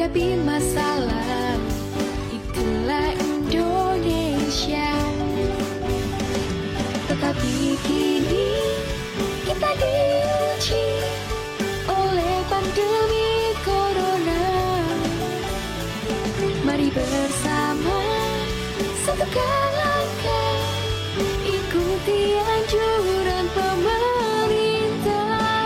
menghadapi masalah. Itulah Indonesia. Tetapi kini kita diuji oleh pandemi corona. Mari bersama satukan langkah, ikuti anjuran pemerintah.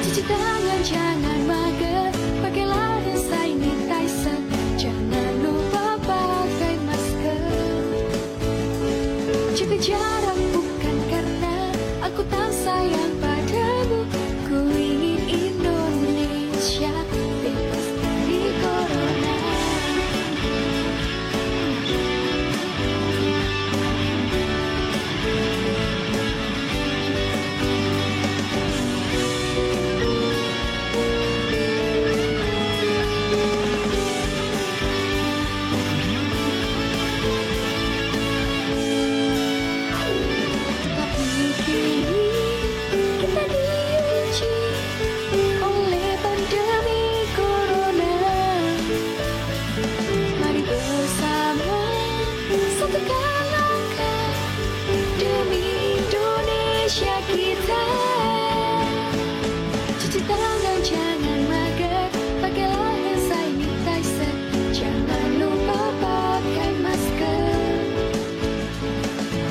Cuci tangan, jangan mager, pakailah hand sanitizer, jangan lupa pakai masker. Jaga jarak bukan karena aku tak sayang padamu, ku ingin Indonesia bebas dari corona.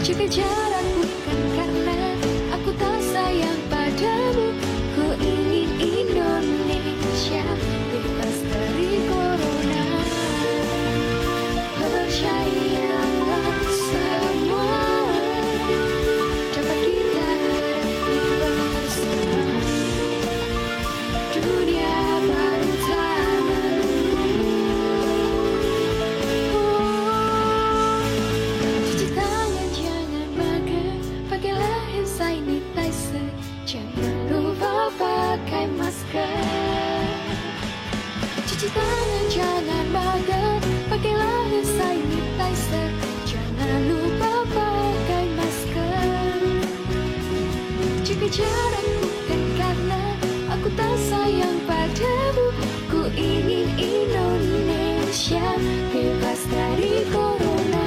Jaga jarak bukan karena aku tak sayang padamu, ku ingin Indonesia bebas dari corona. Percayalah semua dapat kita hadapi bersama. Dunia baru tanganmu. Cuci tangan, jangan mager, pakailah hand sanitizer, jangan lupa pakai masker. Cuci tangan, jangan mager, pakailah hand sanitizer, jangan lupa pakai masker. Jaga jarak bukan karena aku tak sayang padamu, ku ingin Indonesia bebas dari corona.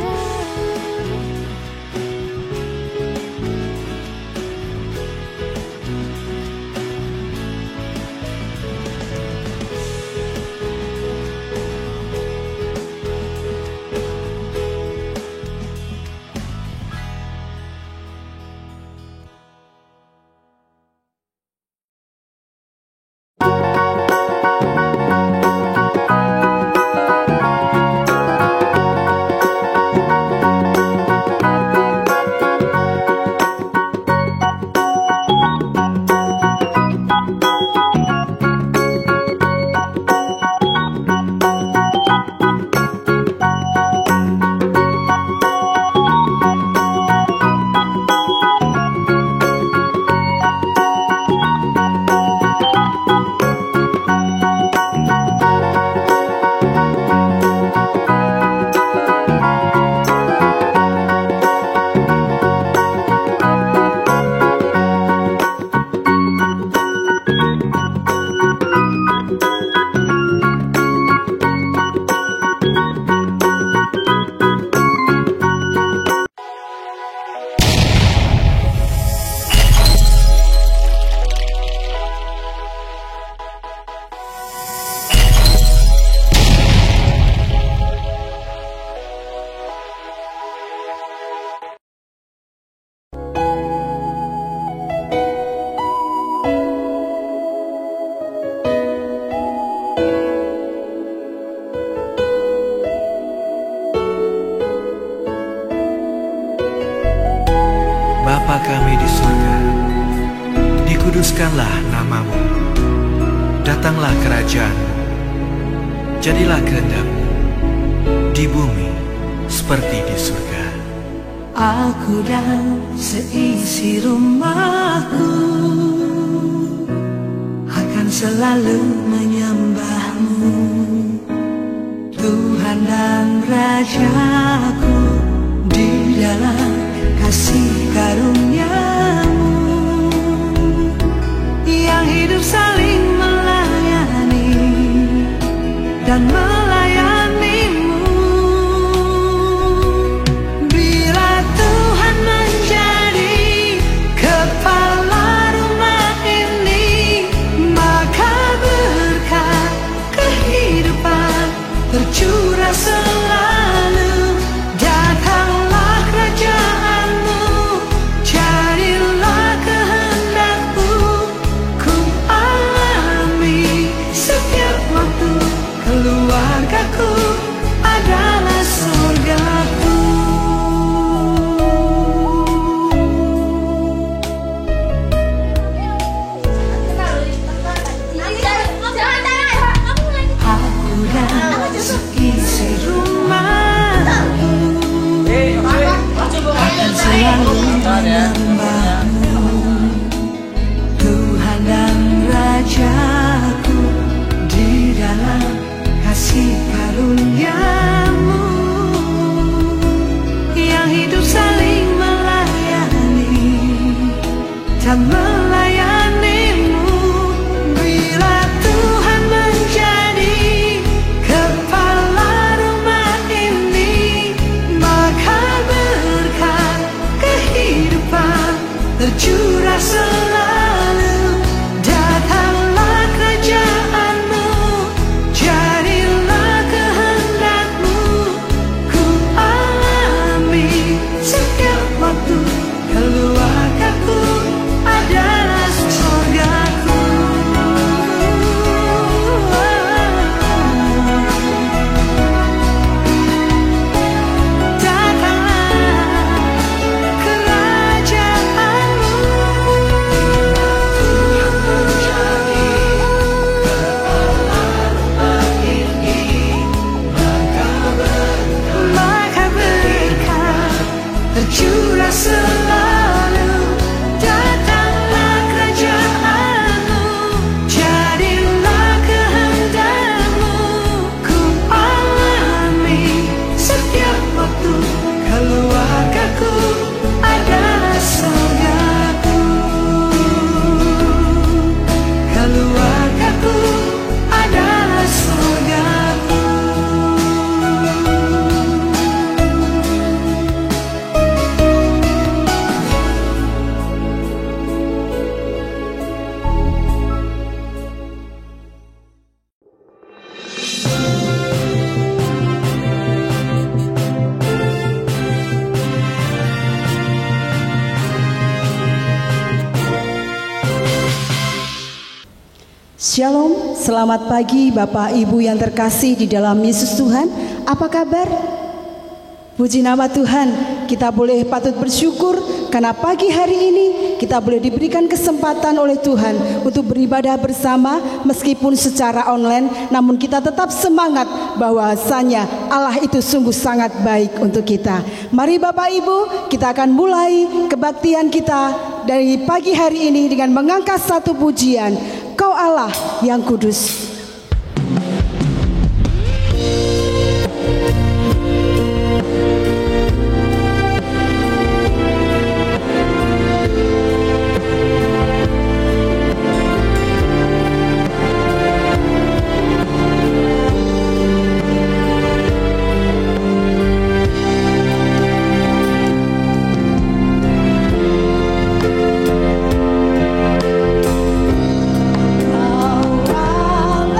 Bapa kami di surga, dikuduskanlah namamu, datanglah kerajaan-mu, jadilah kehendak-mu di bumi seperti di surga. Aku dan seisi rumahku akan selalu menyembahmu, Tuhan dan Rajaku, di dalam kasih karunia-Mu yang hidup saling melayani dan melayanimu. Bila Tuhan menjadi kepala rumah ini, maka berkat kehidupan tercurah selalu. Datanglah kerajaanmu, jadilah kehendakmu, ku alami setiap waktu. Keluargaku adalah surgaku. Aku dan seisi rumahku akan selalu menyembahmu, Tuhan dan Rajaku, di dalam kasih karunia-Mu yang hidup saling melayani dan melayanimu. Bila Tuhan menjadi kepala rumah ini, maka berkat kehidupan tercurah selalu. Datanglah kerajaanmu, jadilah kehendakmu, ku alami setiap waktu. Keluargaku adalah surgaku. Datanglah kerajaanmu, maka berkat tercurah selalu. Datanglah kerajaanmu, jadilah kehendakmu, ku alami setiap waktu. Keluargaku adalah surgaku. Keluargaku adalah surgaku. Shalom, selamat pagi Bapak Ibu yang terkasih di dalam Yesus Tuhan. Apa kabar? Puji nama Tuhan, kita boleh patut bersyukur karena pagi hari ini kita boleh diberikan kesempatan oleh Tuhan untuk beribadah bersama meskipun secara online, namun kita tetap semangat bahwasanya Allah itu sungguh sangat baik untuk kita. Mari Bapak Ibu, kita akan mulai kebaktian kita dari pagi hari ini dengan mengangkat satu pujian. Kau Allah yang kudus. Kau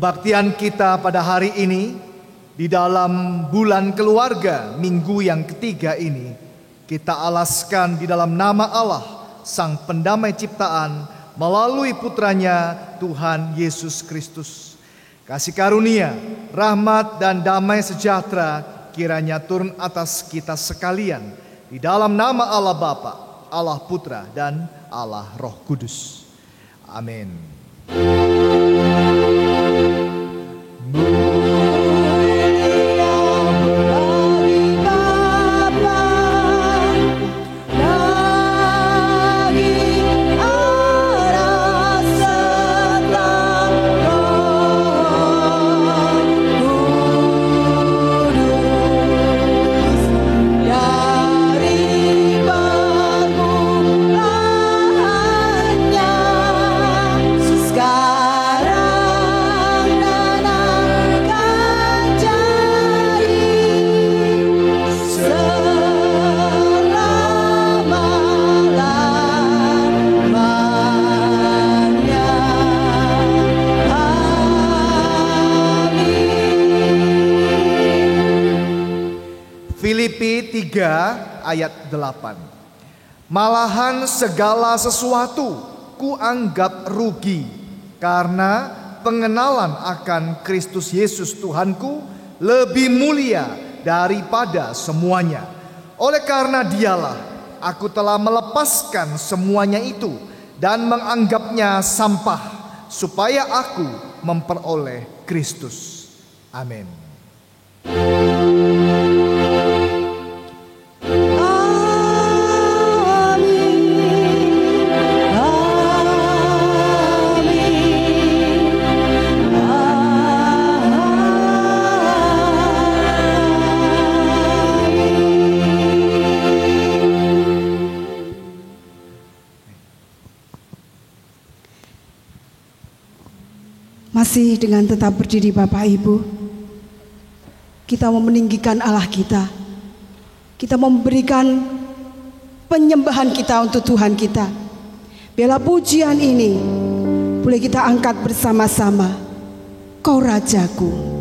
Kebaktian kita pada hari ini di dalam bulan keluarga minggu yang ketiga ini kita alaskan di dalam nama Allah Sang Pendamai Ciptaan melalui putranya Tuhan Yesus Kristus. Kasih karunia, rahmat dan damai sejahtera kiranya turun atas kita sekalian di dalam nama Allah Bapa, Allah Putra dan Allah Roh Kudus. Amin. Filipi 3 ayat 8. Malahan segala sesuatu kuanggap rugi karena pengenalan akan Kristus Yesus Tuhanku lebih mulia daripada semuanya. Oleh karena dialah aku telah melepaskan semuanya itu dan menganggapnya sampah supaya aku memperoleh Kristus. Amin. Masih dengan tetap berdiri Bapak Ibu, kita mau meninggikan Allah kita. Kita memberikan penyembahan kita untuk Tuhan kita. Biarlah pujian ini boleh kita angkat bersama-sama. Kau Rajaku.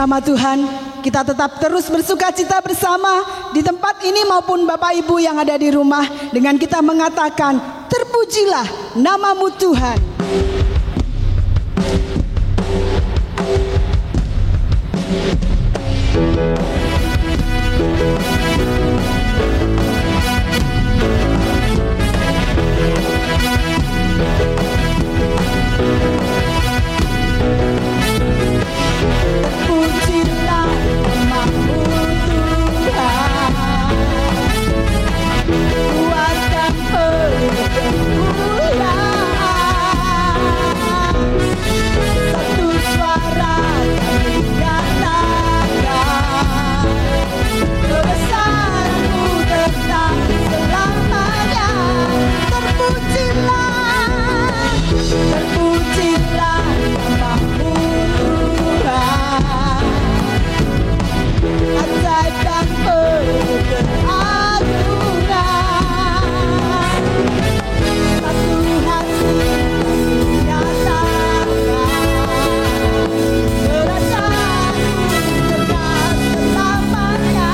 nama Tuhan, kita tetap terus bersuka cita bersama di tempat ini maupun Bapak Ibu yang ada di rumah dengan kita mengatakan, terpujilah namamu Tuhan. Terpujilah namamu Tuhan, kuatkan kemuliaan. Satu suara kami nyatakan, kebesaran-Mu tetap selamanya. Terpujilah namamu Tuhan, ajaib dan penuh keagungan. Satu hati menyatakan, kerajaan-Mu kekal selamanya.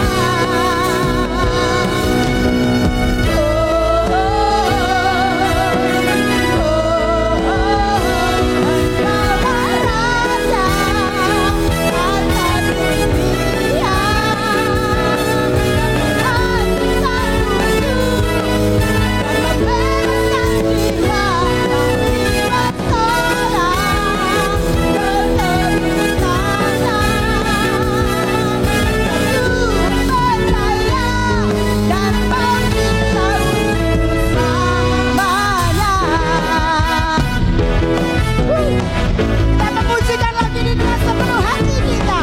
Kita memujikan lagu ini dengan sepenuh hati kita.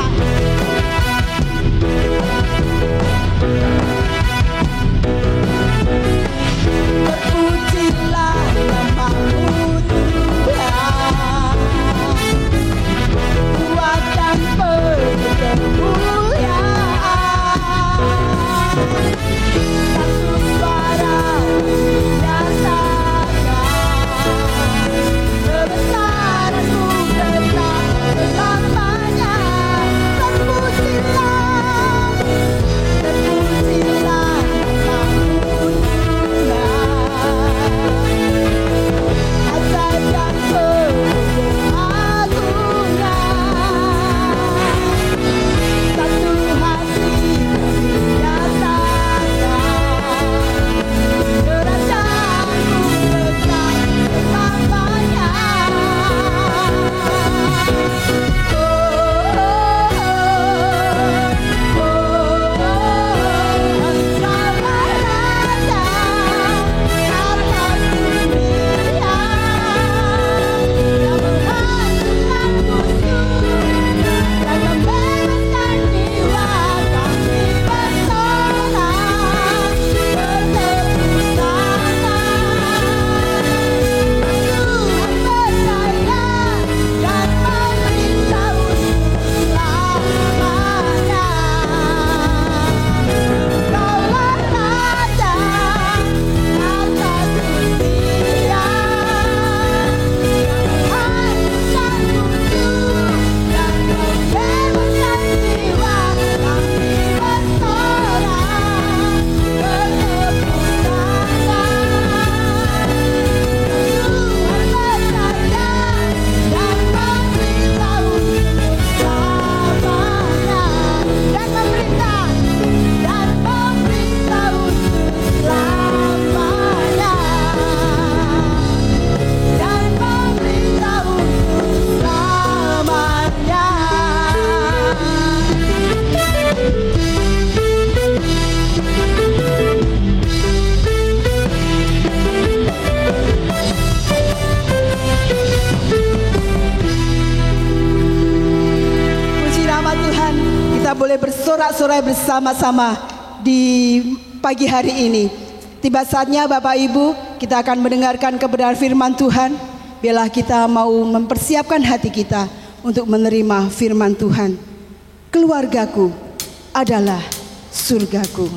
Terpujilah namamu Tuhan, kuatkan penuh kemuliaan. Satu suara menyatakan, kebesaran-Mu tetap selamanya. Terpujilah namamu Tuhan, ajaib dan penuh keagungan. Satu hati menyatakan, kerajaan-Mu tetap selamanya. Boleh bersorak-sorai bersama-sama di pagi hari ini. Tiba saatnya Bapak Ibu, kita akan mendengarkan kebenaran firman Tuhan. Biarlah kita mau mempersiapkan hati kita untuk menerima firman Tuhan. Keluargaku adalah surgaku.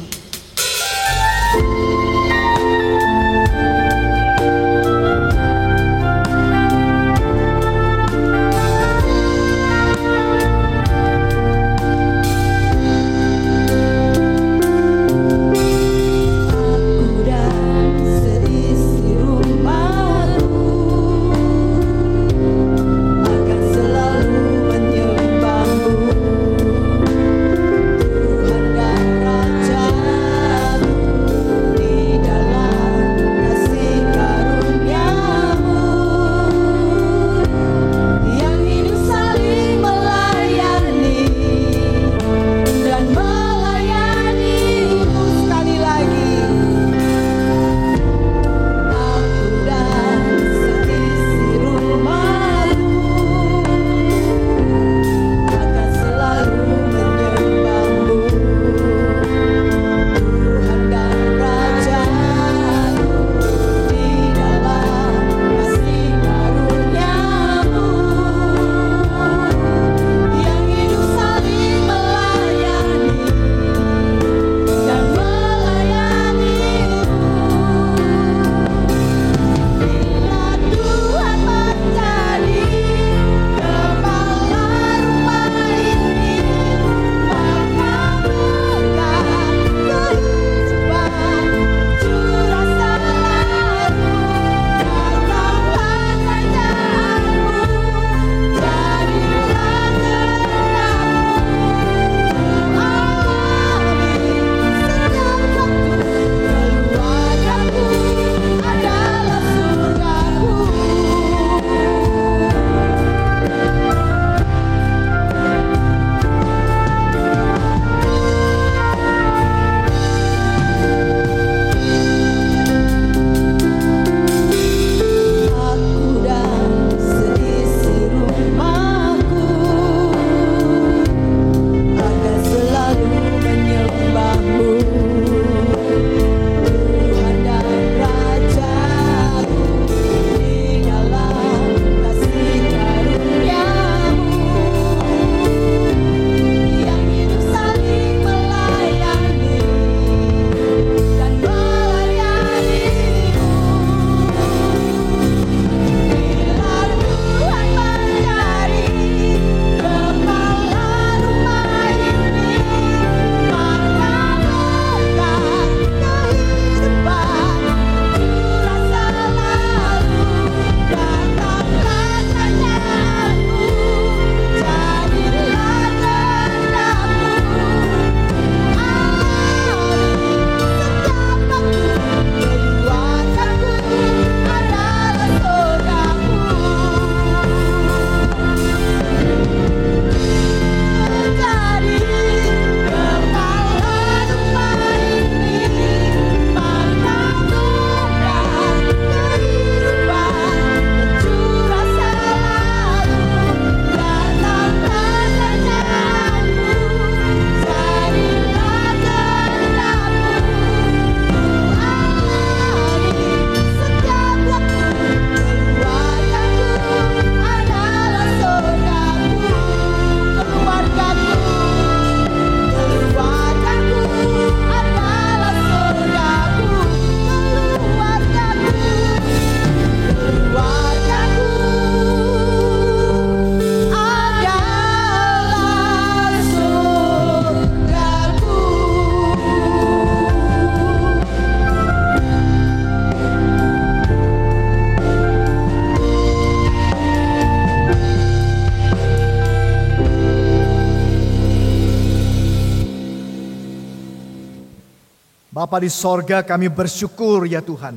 Bapa di sorga, kami bersyukur ya Tuhan.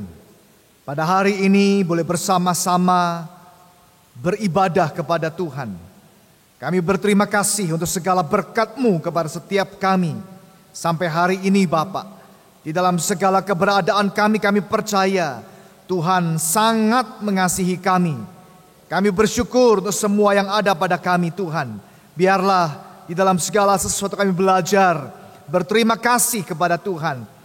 Pada hari ini boleh bersama-sama beribadah kepada Tuhan. Kami berterima kasih untuk segala berkat-Mu kepada setiap kami. Sampai hari ini Bapa, di dalam segala keberadaan kami percaya Tuhan sangat mengasihi kami. Kami bersyukur untuk semua yang ada pada kami Tuhan. Biarlah di dalam segala sesuatu kami belajar berterima kasih kepada Tuhan.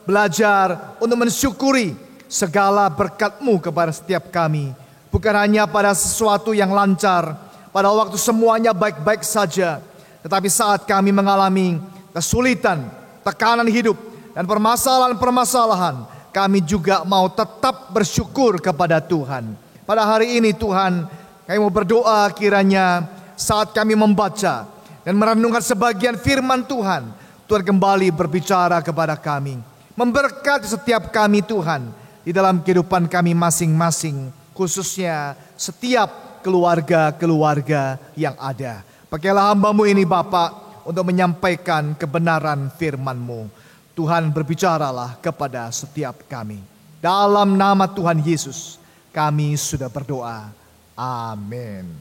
Belajar untuk mensyukuri segala berkat-Mu kepada setiap kami. Bukan hanya pada sesuatu yang lancar, pada waktu semuanya baik-baik saja. Tetapi saat kami mengalami kesulitan, tekanan hidup, dan permasalahan-permasalahan, kami juga mau tetap bersyukur kepada Tuhan. Pada hari ini Tuhan, kami mau berdoa kiranya saat kami membaca dan merenungkan sebagian firman Tuhan, Tuhan kembali berbicara kepada kami. Memberkati setiap kami Tuhan di dalam kehidupan kami masing-masing. Khususnya setiap keluarga-keluarga yang ada. Pakailah hamba-Mu ini Bapa untuk menyampaikan kebenaran firman-Mu. Tuhan berbicaralah kepada setiap kami. Dalam nama Tuhan Yesus kami sudah berdoa. Amin.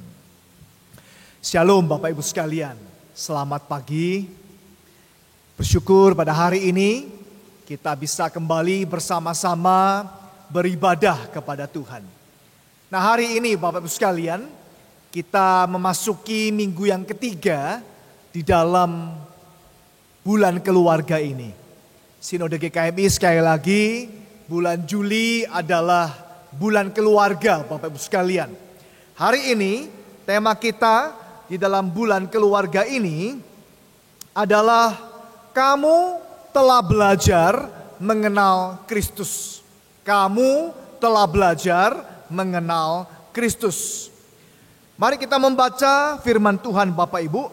Shalom Bapak Ibu sekalian. Selamat pagi. Bersyukur pada hari ini kita bisa kembali bersama-sama beribadah kepada Tuhan. Nah, hari ini Bapak Ibu sekalian, kita memasuki minggu yang ketiga di dalam bulan keluarga ini. Sinode GKMI sekali lagi, bulan Juli adalah bulan keluarga Bapak Ibu sekalian. Hari ini tema kita di dalam bulan keluarga ini adalah kamu telah belajar mengenal Kristus. Kamu telah belajar mengenal Kristus. Mari kita membaca firman Tuhan Bapak Ibu.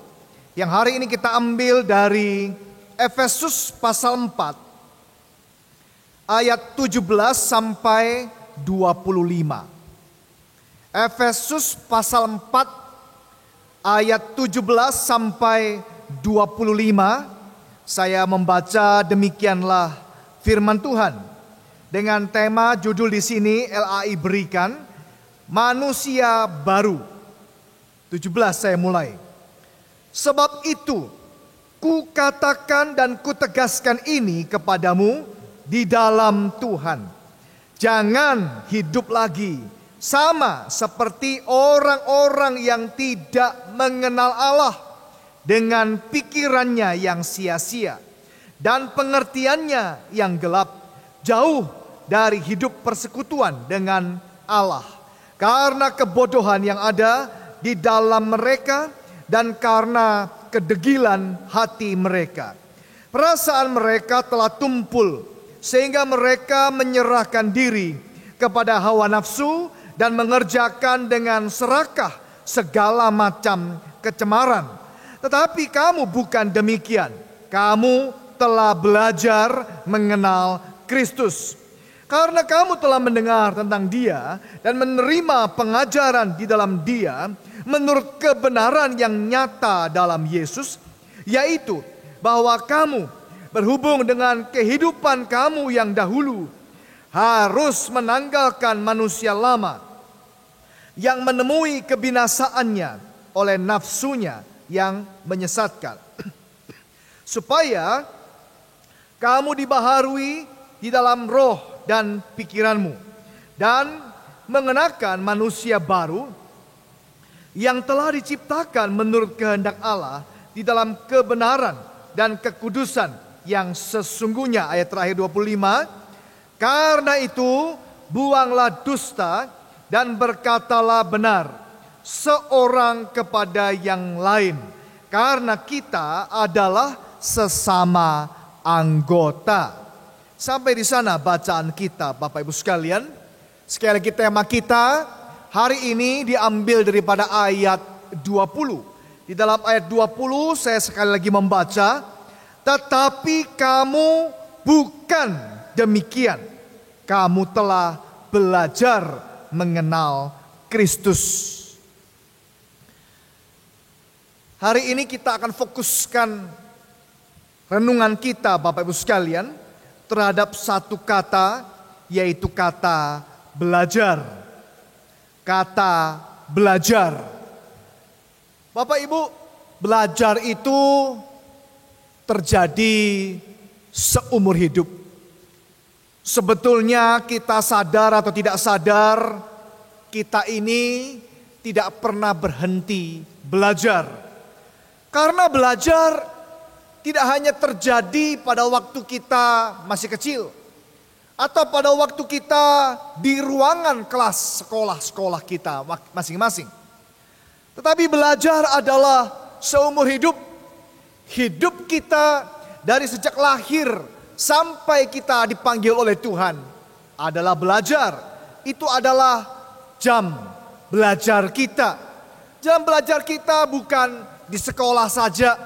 Yang hari ini kita ambil dari Efesus pasal 4. Ayat 17 sampai 25. Efesus pasal 4 ayat 17 sampai 25. Saya membaca demikianlah firman Tuhan dengan tema judul di sini LAI berikan manusia baru. 17 saya mulai. Sebab itu kukatakan dan kutegaskan ini kepadamu di dalam Tuhan. Jangan hidup lagi sama seperti orang-orang yang tidak mengenal Allah, dengan pikirannya yang sia-sia dan pengertiannya yang gelap, jauh dari hidup persekutuan dengan Allah. Karena kebodohan yang ada di dalam mereka dan karena kedegilan hati mereka. Perasaan mereka telah tumpul sehingga mereka menyerahkan diri kepada hawa nafsu dan mengerjakan dengan serakah segala macam kecemaran. Tetapi kamu bukan demikian. Kamu telah belajar mengenal Kristus. Karena kamu telah mendengar tentang Dia dan menerima pengajaran di dalam Dia menurut kebenaran yang nyata dalam Yesus, yaitu bahwa kamu berhubung dengan kehidupan kamu yang dahulu harus menanggalkan manusia lama yang menemui kebinasaannya oleh nafsunya yang menyesatkan, supaya kamu dibaharui di dalam roh dan pikiranmu, dan mengenakan manusia baru yang telah diciptakan menurut kehendak Allah di dalam kebenaran dan kekudusan yang sesungguhnya. Ayat terakhir 25. Karena itu buanglah dusta dan berkatalah benar seorang kepada yang lain, karena kita adalah sesama anggota. Sampai di sana bacaan kita Bapak Ibu sekalian. Sekali lagi tema kita hari ini diambil daripada ayat 20. Di dalam ayat 20 saya sekali lagi membaca, tetapi kamu bukan demikian. Kamu telah belajar mengenal Kristus. Hari ini kita akan fokuskan renungan kita Bapak Ibu sekalian terhadap satu kata, yaitu kata belajar. Kata belajar. Bapak Ibu, belajar itu terjadi seumur hidup. Sebetulnya kita sadar atau tidak sadar, kita ini tidak pernah berhenti belajar. Karena belajar tidak hanya terjadi pada waktu kita masih kecil, atau pada waktu kita di ruangan kelas sekolah-sekolah kita masing-masing. Tetapi belajar adalah seumur hidup. Hidup kita dari sejak lahir sampai kita dipanggil oleh Tuhan adalah belajar. Itu adalah jam belajar kita. Jam belajar kita bukan di sekolah saja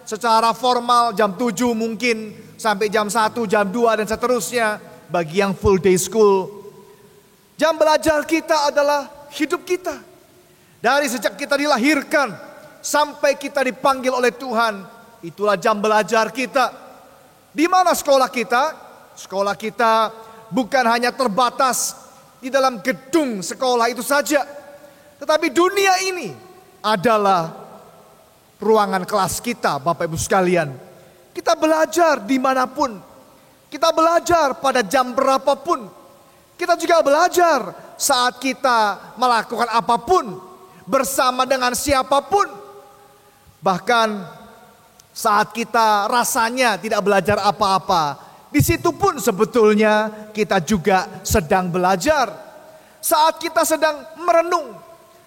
secara formal jam 7 mungkin sampai jam 1, jam 2 dan seterusnya bagi yang full day school. Jam belajar kita adalah hidup kita. Dari sejak kita dilahirkan sampai kita dipanggil oleh Tuhan, itulah jam belajar kita. Di mana sekolah kita? Sekolah kita bukan hanya terbatas di dalam gedung sekolah itu saja. Tetapi dunia ini adalah ruangan kelas kita Bapak Ibu sekalian. Kita belajar dimanapun. Kita belajar pada jam berapapun. Kita juga belajar saat kita melakukan apapun. Bersama dengan siapapun. Bahkan saat kita rasanya tidak belajar apa-apa, di situ pun sebetulnya kita juga sedang belajar. Saat kita sedang merenung,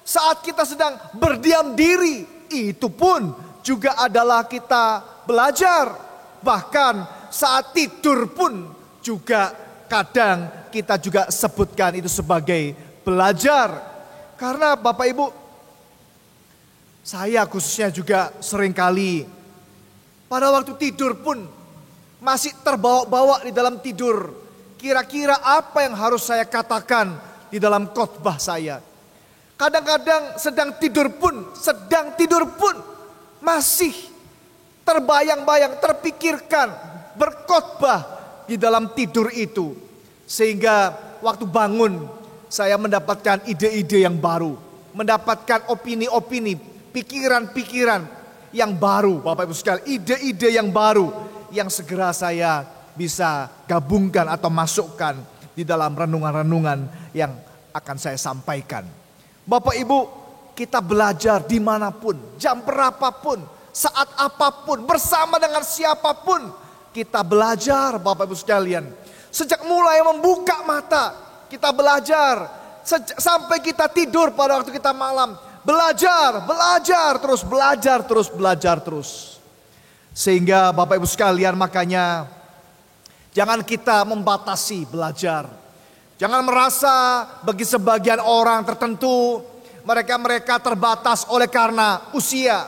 saat kita sedang berdiam diri, itu pun juga adalah kita belajar. Bahkan saat tidur pun juga kadang kita juga sebutkan itu sebagai belajar. Karena Bapak Ibu, saya khususnya juga seringkali pada waktu tidur pun masih terbawa-bawa di dalam tidur. Kira-kira apa yang harus saya katakan di dalam khotbah saya. Kadang-kadang sedang tidur pun masih terbayang-bayang, terpikirkan, berkhotbah di dalam tidur itu. Sehingga waktu bangun saya mendapatkan ide-ide yang baru. Mendapatkan opini-opini, pikiran-pikiran yang baru Bapak Ibu sekalian. Ide-ide yang baru yang segera saya bisa gabungkan atau masukkan di dalam renungan-renungan yang akan saya sampaikan. Bapak Ibu, kita belajar dimanapun, jam berapapun, saat apapun, bersama dengan siapapun. Kita belajar Bapak Ibu sekalian. Sejak mulai membuka mata, kita belajar. Sampai kita tidur pada waktu kita malam. Belajar terus. Sehingga Bapak Ibu sekalian, makanya jangan kita membatasi belajar. Jangan merasa bagi sebagian orang tertentu mereka terbatas oleh karena usia.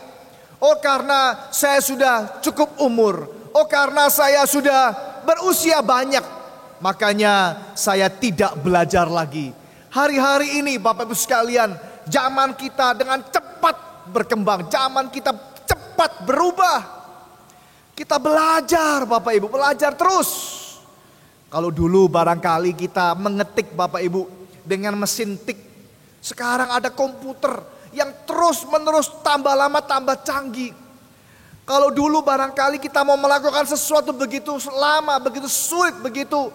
Oh, karena saya sudah cukup umur. Oh, karena saya sudah berusia banyak, makanya saya tidak belajar lagi. Hari-hari ini Bapak Ibu sekalian, zaman kita dengan cepat berkembang, zaman kita cepat berubah. Kita belajar Bapak Ibu, belajar terus. Kalau dulu barangkali kita mengetik Bapak Ibu dengan mesin tik. Sekarang ada komputer yang terus menerus tambah lama tambah canggih. Kalau dulu barangkali kita mau melakukan sesuatu begitu lama, begitu sulit, begitu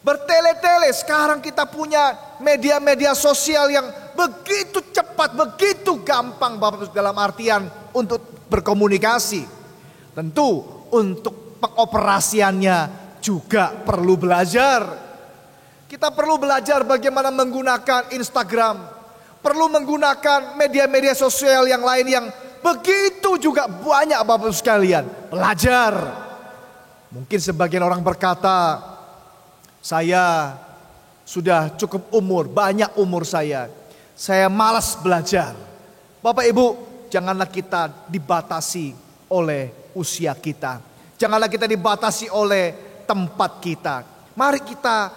bertele-tele. Sekarang kita punya media-media sosial yang begitu cepat, begitu gampang Bapak Ibu, dalam artian untuk berkomunikasi. Tentu untuk pengoperasiannya juga perlu belajar. Kita perlu belajar bagaimana menggunakan Instagram, perlu menggunakan media-media sosial yang lain yang begitu juga banyak Bapak Ibu sekalian. Belajar. Mungkin sebagian orang berkata, saya sudah cukup umur, banyak umur saya malas belajar. Bapak Ibu, janganlah kita dibatasi oleh usia kita. Janganlah kita dibatasi oleh tempat kita. Mari kita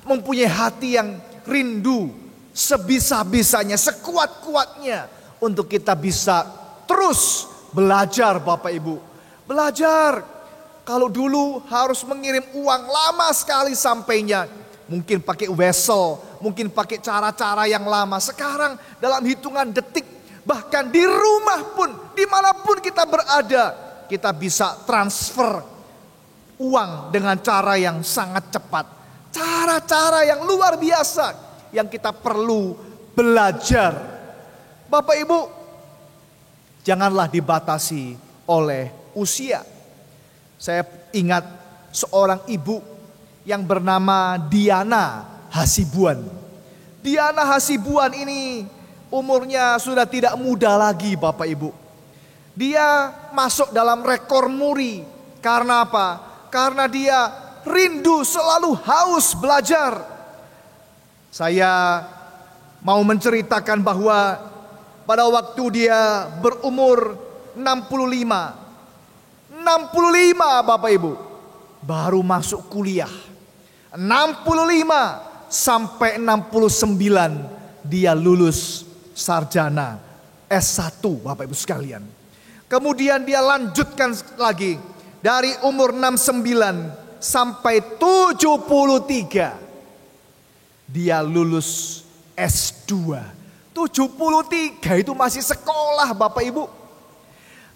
mempunyai hati yang rindu sebisa-bisanya, sekuat-kuatnya untuk kita bisa terus belajar Bapak Ibu. Belajar. Kalau dulu harus mengirim uang lama sekali sampainya. Mungkin pakai wesel, mungkin pakai cara-cara yang lama. Sekarang dalam hitungan detik, bahkan di rumah pun, dimanapun kita berada, kita bisa transfer uang dengan cara yang sangat cepat. Cara-cara yang luar biasa yang kita perlu belajar. Bapak Ibu, janganlah dibatasi oleh usia. Saya ingat seorang ibu yang bernama Diana Hasibuan. Diana Hasibuan ini umurnya sudah tidak muda lagi, Bapak Ibu. Dia masuk dalam rekor muri. Karena apa? Karena dia rindu, selalu haus belajar. Saya mau menceritakan bahwa pada waktu dia berumur 65 Bapak Ibu, baru masuk kuliah. 65 sampai 69 dia lulus sarjana S1, Bapak Ibu sekalian. Kemudian dia lanjutkan lagi dari umur 69 sampai 73. Dia lulus S2. 73 itu masih sekolah, Bapak Ibu.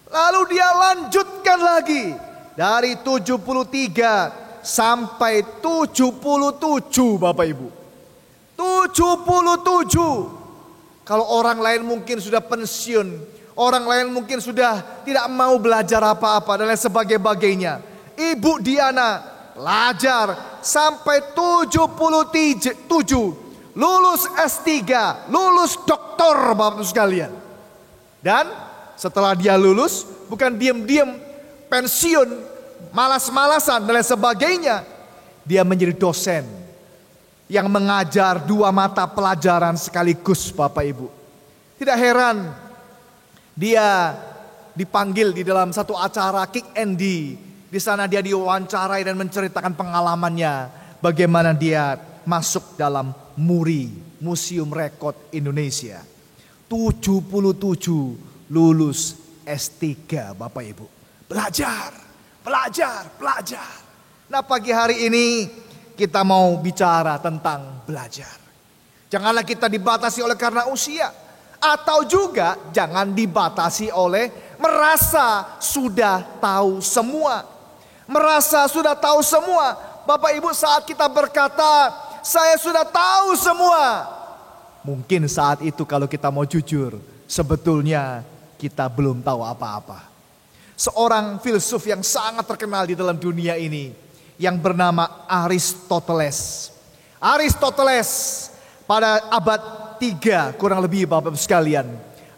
Lalu dia lanjutkan lagi dari 73 sampai 77, Bapak Ibu. 77. Kalau orang lain mungkin sudah pensiun, orang lain mungkin sudah tidak mau belajar apa-apa dan lain sebagainya. Ibu Diana belajar sampai 77, lulus S3, lulus doktor, Bapak Ibu sekalian. Dan setelah dia lulus, bukan diam-diam pensiun, malas-malasan dan lain sebagainya. Dia menjadi dosen yang mengajar 2 mata pelajaran sekaligus, Bapak Ibu. Tidak heran dia dipanggil di dalam satu acara Kick Andy. Di sana dia diwawancarai dan menceritakan pengalamannya, bagaimana dia masuk dalam MURI, Museum Rekod Indonesia. 77 lulus S3, Bapak Ibu. Belajar. Nah, pagi hari ini kita mau bicara tentang belajar. Janganlah kita dibatasi oleh karena usia. Atau juga jangan dibatasi oleh merasa sudah tahu semua. Merasa sudah tahu semua. Bapak Ibu, saat kita berkata, saya sudah tahu semua. Mungkin saat itu kalau kita mau jujur, sebetulnya kita belum tahu apa-apa. Seorang filsuf yang sangat terkenal di dalam dunia ini yang bernama Aristoteles. Aristoteles pada abad 3 kurang lebih, Bapak Ibu sekalian.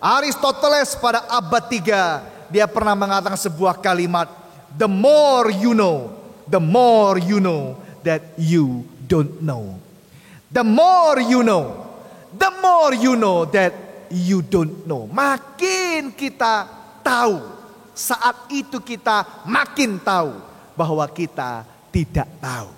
Aristoteles pada abad 3 dia pernah mengatakan sebuah kalimat, the more you know that you don't know. The more you know that you don't know. Makin kita tahu, saat itu kita makin tahu bahwa kita tidak tahu.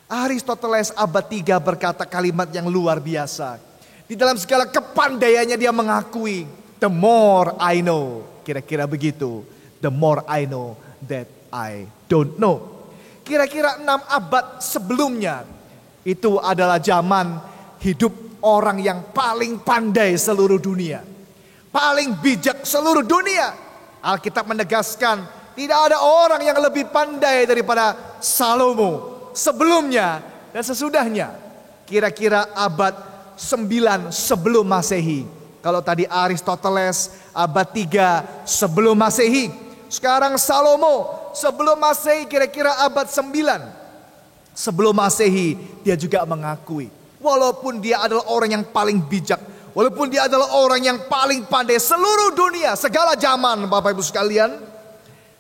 Aristoteles abad 3 berkata kalimat yang luar biasa. Di dalam segala kepandaiannya dia mengakui, the more I know, kira-kira begitu, the more I know that I don't know. Kira-kira 6 abad sebelumnya, itu adalah zaman hidup orang yang paling pandai seluruh dunia. Paling bijak seluruh dunia. Alkitab menegaskan tidak ada orang yang lebih pandai daripada Salomo sebelumnya dan sesudahnya. Kira-kira abad 9 sebelum Masehi. Kalau tadi Aristoteles abad 3 sebelum Masehi. Sekarang Salomo sebelum Masehi, kira-kira abad 9 sebelum Masehi. Dia juga mengakui, walaupun dia adalah orang yang paling bijak, walaupun dia adalah orang yang paling pandai seluruh dunia, segala zaman, Bapak Ibu sekalian,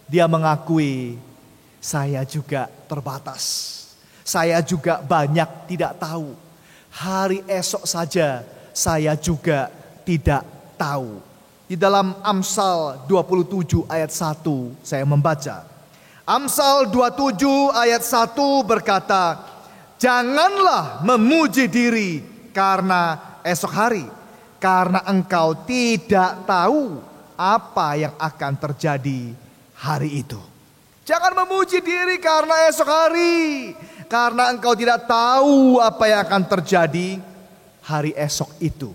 dia mengakui, saya juga terbatas. Saya juga banyak tidak tahu. Hari esok saja saya juga tidak tahu. Di dalam Amsal 27 ayat 1 saya membaca. Amsal 27 ayat 1 berkata, janganlah memuji diri karena esok hari, karena engkau tidak tahu apa yang akan terjadi hari itu. Jangan memuji diri karena esok hari. Karena engkau tidak tahu apa yang akan terjadi hari esok itu.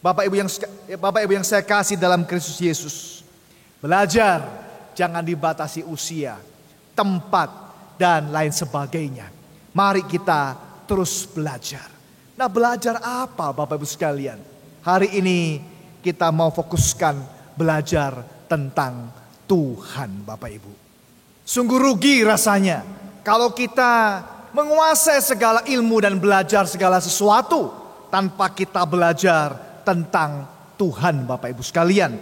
Bapak Ibu yang saya kasih dalam Kristus Yesus. Belajar jangan dibatasi usia, tempat, dan lain sebagainya. Mari kita terus belajar. Nah, belajar apa Bapak Ibu sekalian? Hari ini kita mau fokuskan belajar tentang Tuhan Bapak Ibu. Sungguh rugi rasanya kalau kita menguasai segala ilmu dan belajar segala sesuatu tanpa kita belajar tentang Tuhan Bapak Ibu sekalian.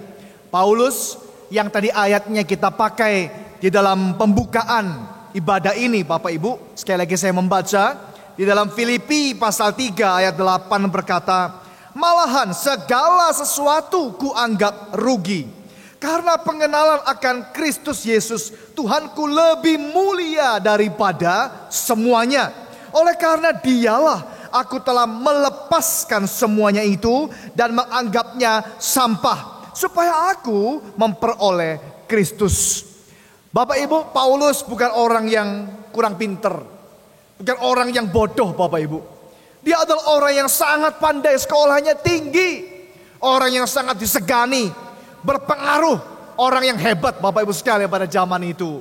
Paulus yang tadi ayatnya kita pakai di dalam pembukaan ibadah ini Bapak Ibu. Sekali lagi saya membaca di dalam Filipi pasal 3 ayat 8 berkata, malahan segala sesuatu kuanggap rugi karena pengenalan akan Kristus Yesus Tuhanku lebih mulia daripada semuanya. Oleh karena dialah aku telah melepaskan semuanya itu dan menganggapnya sampah supaya aku memperoleh Kristus. Bapak Ibu, Paulus bukan orang yang kurang pinter, bukan orang yang bodoh Bapak Ibu. Dia adalah orang yang sangat pandai, sekolahnya tinggi, orang yang sangat disegani, berpengaruh, orang yang hebat Bapak Ibu sekalian pada zaman itu.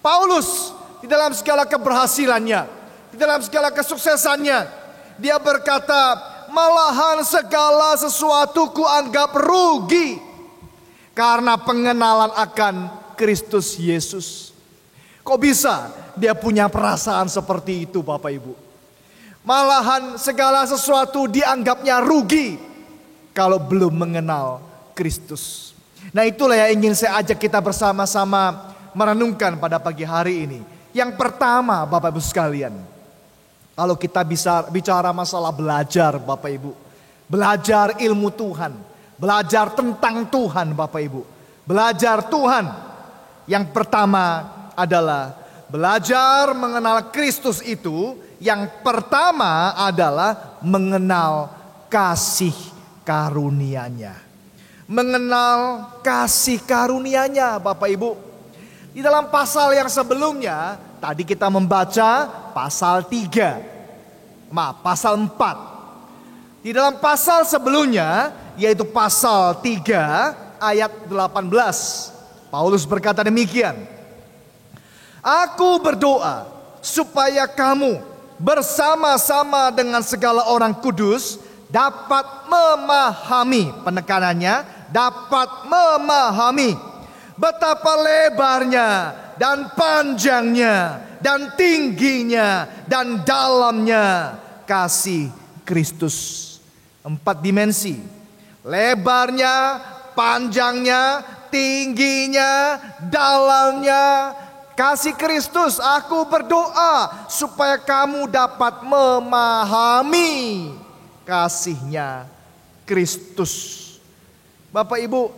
Paulus di dalam segala keberhasilannya, di dalam segala kesuksesannya, dia berkata, malahan segala sesuatu kuanggap rugi karena pengenalan akan Kristus Yesus. Kok bisa dia punya perasaan seperti itu Bapak Ibu? Malahan segala sesuatu dianggapnya rugi kalau belum mengenal Kristus. Nah, itulah yang ingin saya ajak kita bersama-sama merenungkan pada pagi hari ini. Yang pertama Bapak Ibu sekalian, kalau kita bisa bicara masalah belajar Bapak Ibu, belajar ilmu Tuhan, belajar tentang Tuhan Bapak Ibu, belajar Tuhan. Yang pertama adalah belajar mengenal Kristus itu, yang pertama adalah mengenal kasih karunia-Nya. Mengenal kasih karunia-Nya Bapak Ibu. Di dalam pasal yang sebelumnya, tadi kita membaca pasal 4. Di dalam pasal sebelumnya, yaitu pasal 3 ayat 18. Paulus berkata demikian. Aku berdoa supaya kamu bersama-sama dengan segala orang kudus dapat memahami, penekanannya, dapat memahami betapa lebarnya dan panjangnya dan tingginya dan dalamnya kasih Kristus. 4 dimensi. Lebarnya, panjangnya, tingginya, dalamnya kasih Kristus. Aku berdoa supaya kamu dapat memahami kasih-Nya Kristus. Bapak Ibu,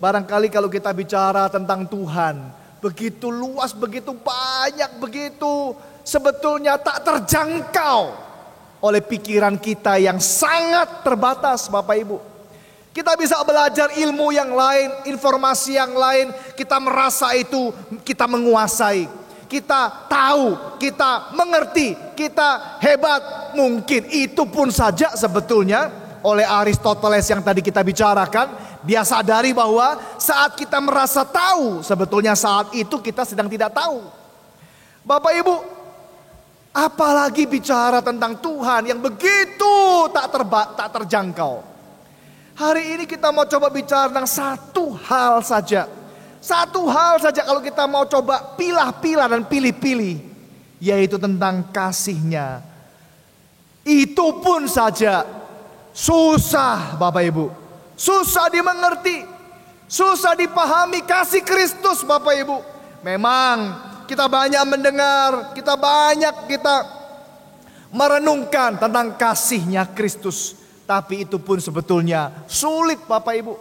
barangkali kalau kita bicara tentang Tuhan, begitu luas, begitu banyak, begitu sebetulnya tak terjangkau oleh pikiran kita yang sangat terbatas Bapak Ibu. Kita bisa belajar ilmu yang lain, informasi yang lain, kita merasa itu kita menguasai. Kita tahu, kita mengerti, kita hebat. Mungkin itu pun saja sebetulnya oleh Aristoteles yang tadi kita bicarakan. Dia sadari bahwa saat kita merasa tahu, sebetulnya saat itu kita sedang tidak tahu. Bapak Ibu, apalagi bicara tentang Tuhan yang begitu tak terjangkau. Hari ini kita mau coba bicara tentang satu hal saja. Satu hal saja kalau kita mau coba pilah-pilah dan pilih-pilih, yaitu tentang kasih-Nya. Itu pun saja susah Bapak Ibu. Susah dimengerti, susah dipahami kasih Kristus Bapak Ibu. Memang kita banyak mendengar, kita merenungkan tentang kasih-Nya Kristus. Tapi itu pun sebetulnya sulit Bapak Ibu.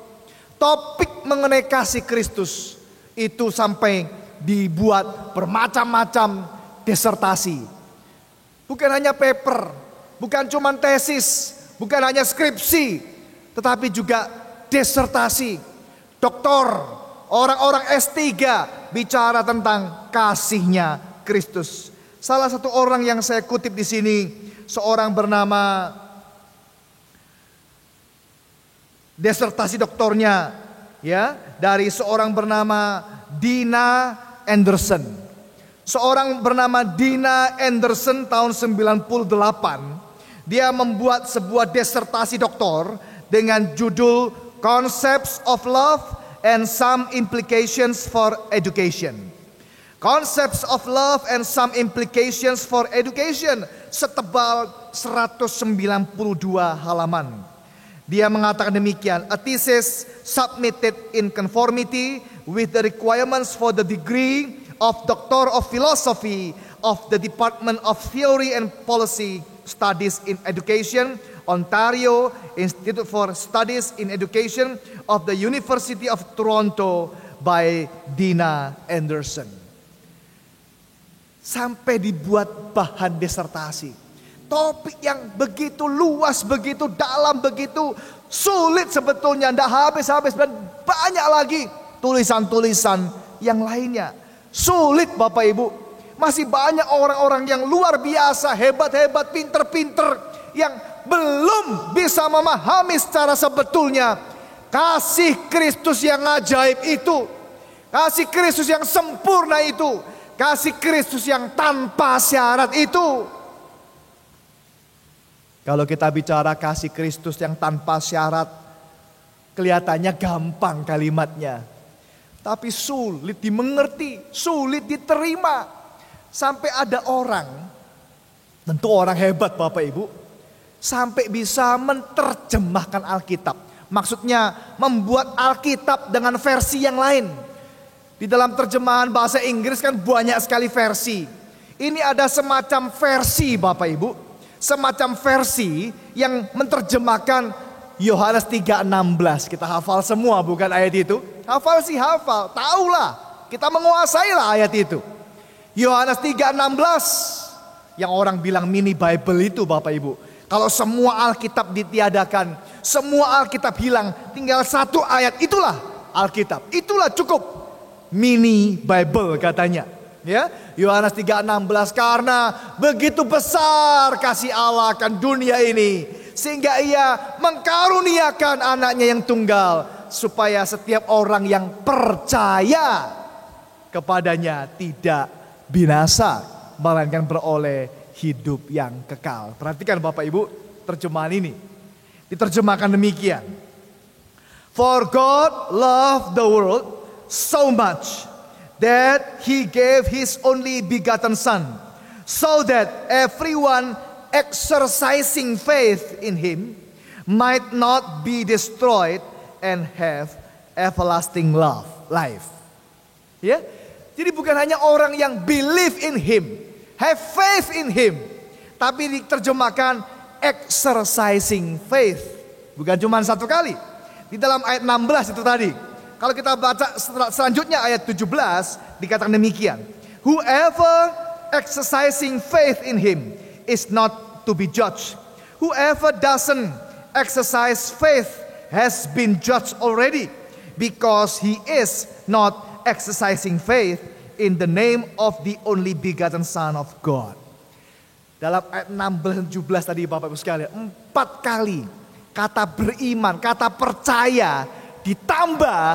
Topik mengenai kasih Kristus itu sampai dibuat bermacam-macam disertasi. Bukan hanya paper, bukan cuma tesis, bukan hanya skripsi, tetapi juga disertasi. Doktor Orang-orang S3 bicara tentang kasihnya Kristus. Salah satu orang yang saya kutip di sini, seorang bernama, disertasi doktornya ya, dari seorang bernama Dina Anderson. Seorang bernama Dina Anderson tahun 98, dia membuat sebuah disertasi doktor dengan judul Concepts of Love and Some Implications for Education. Concepts of Love and Some Implications for Education, setebal 192 halaman. Dia mengatakan demikian, a thesis submitted in conformity with the requirements for the degree of Doctor of Philosophy of the Department of Theory and Policy Studies in Education, Ontario Institute for Studies in Education of the University of Toronto by Dina Anderson. Sampai dibuat bahan disertasi. Topik yang begitu luas, begitu dalam, begitu sulit sebetulnya. Tidak habis-habis dan banyak lagi tulisan-tulisan yang lainnya. Sulit Bapak Ibu. Masih banyak orang-orang yang luar biasa, hebat-hebat, pinter-pinter, yang belum bisa memahami secara sebetulnya kasih Kristus yang ajaib itu. Kasih Kristus yang sempurna itu. Kasih Kristus yang tanpa syarat itu. Kalau kita bicara kasih Kristus yang tanpa syarat, kelihatannya gampang kalimatnya. Tapi sulit dimengerti, sulit diterima. Sampai ada orang, tentu orang hebat Bapak Ibu, sampai bisa menerjemahkan Alkitab. Maksudnya membuat Alkitab dengan versi yang lain. Di dalam terjemahan bahasa Inggris kan banyak sekali versi. Ini ada semacam versi Bapak Ibu. Semacam versi yang menerjemahkan Yohanes 3:16. Kita hafal semua bukan ayat itu? Hafal sih hafal, tahulah. Kita menguasailah ayat itu. Yohanes 3:16. Yang orang bilang mini Bible itu Bapak Ibu. Kalau semua Alkitab ditiadakan, semua Alkitab hilang, tinggal satu ayat, itulah Alkitab. Itulah cukup mini Bible katanya. Ya, Yohanes 3:16, karena begitu besar kasih Allah akan dunia ini, sehingga ia mengkaruniakan anaknya yang tunggal, supaya setiap orang yang percaya kepadanya tidak binasa, melainkan beroleh hidup yang kekal. Perhatikan Bapak Ibu terjemahan ini. Diterjemahkan demikian. For God loved the world so much that he gave his only begotten Son, so that everyone exercising faith in him might not be destroyed and have everlasting life. Ya, jadi bukan hanya orang yang believe in him, have faith in him, tapi diterjemahkan exercising faith. Bukan cuma satu kali. Di dalam ayat 16 itu tadi. Kalau kita baca selanjutnya ayat 17 dikatakan demikian. Whoever exercising faith in him is not to be judged. Whoever doesn't exercise faith has been judged already, because he is not exercising faith in the name of the only begotten Son of God. Dalam ayat 16-17 tadi Bapak Ibu sekalian, 4 kali kata beriman, kata percaya ditambah,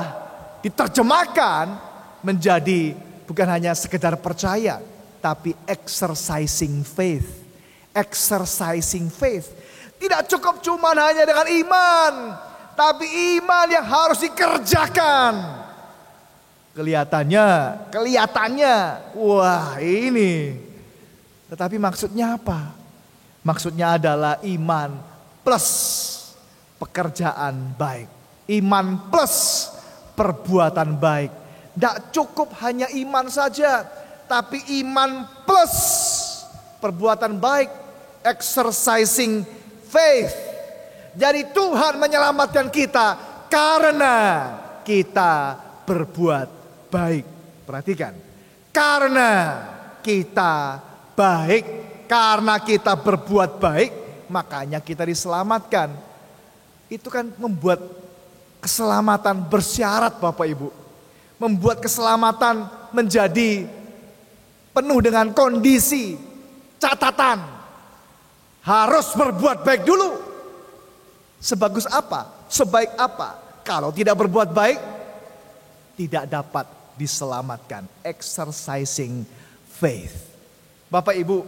diterjemahkan menjadi bukan hanya sekedar percaya, tapi exercising faith. Exercising faith. Tidak cukup cuma hanya dengan iman, tapi iman yang harus dikerjakan. Kelihatannya, wah ini. Tetapi maksudnya apa? Maksudnya adalah iman plus pekerjaan baik. Iman plus perbuatan baik. Tidak cukup hanya iman saja, tapi iman plus perbuatan baik. Exercising faith. Jadi Tuhan menyelamatkan kita karena kita berbuat baik. Perhatikan. Karena kita baik, karena kita berbuat baik, makanya kita diselamatkan. Itu kan membuat keselamatan bersyarat Bapak Ibu. membuat keselamatan menjadi penuh dengan kondisi catatan. Harus berbuat baik dulu. Sebagus apa? Sebaik apa? Kalau tidak berbuat baik, tidak dapat diselamatkan. Exercising faith. Bapak Ibu,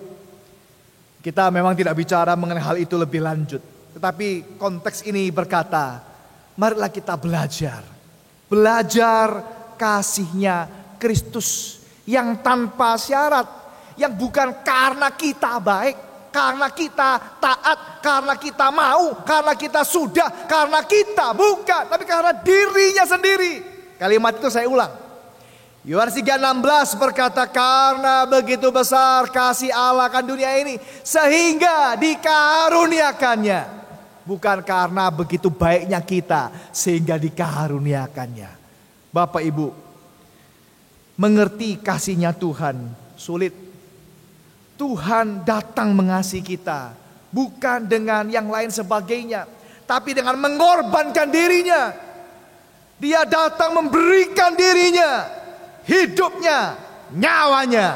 kita memang tidak bicara mengenai hal itu lebih lanjut. Tetapi konteks ini berkata, marilah kita belajar. Belajar kasihnya Kristus yang tanpa syarat. Yang bukan karena kita baik, karena kita taat, karena kita mau, karena kita sudah, karena kita bukan. Tapi karena dirinya sendiri. Kalimat itu saya ulang. Yohanes 3:16 berkata, karena begitu besar kasih Allah akan dunia ini, sehingga dikaruniakannya. Bukan karena begitu baiknya kita, sehingga dikaruniakannya. Bapak Ibu, mengerti kasihnya Tuhan sulit. Tuhan datang mengasihi kita, bukan dengan yang lain sebagainya, tapi dengan mengorbankan dirinya. Dia datang memberikan dirinya, hidupnya, nyawanya,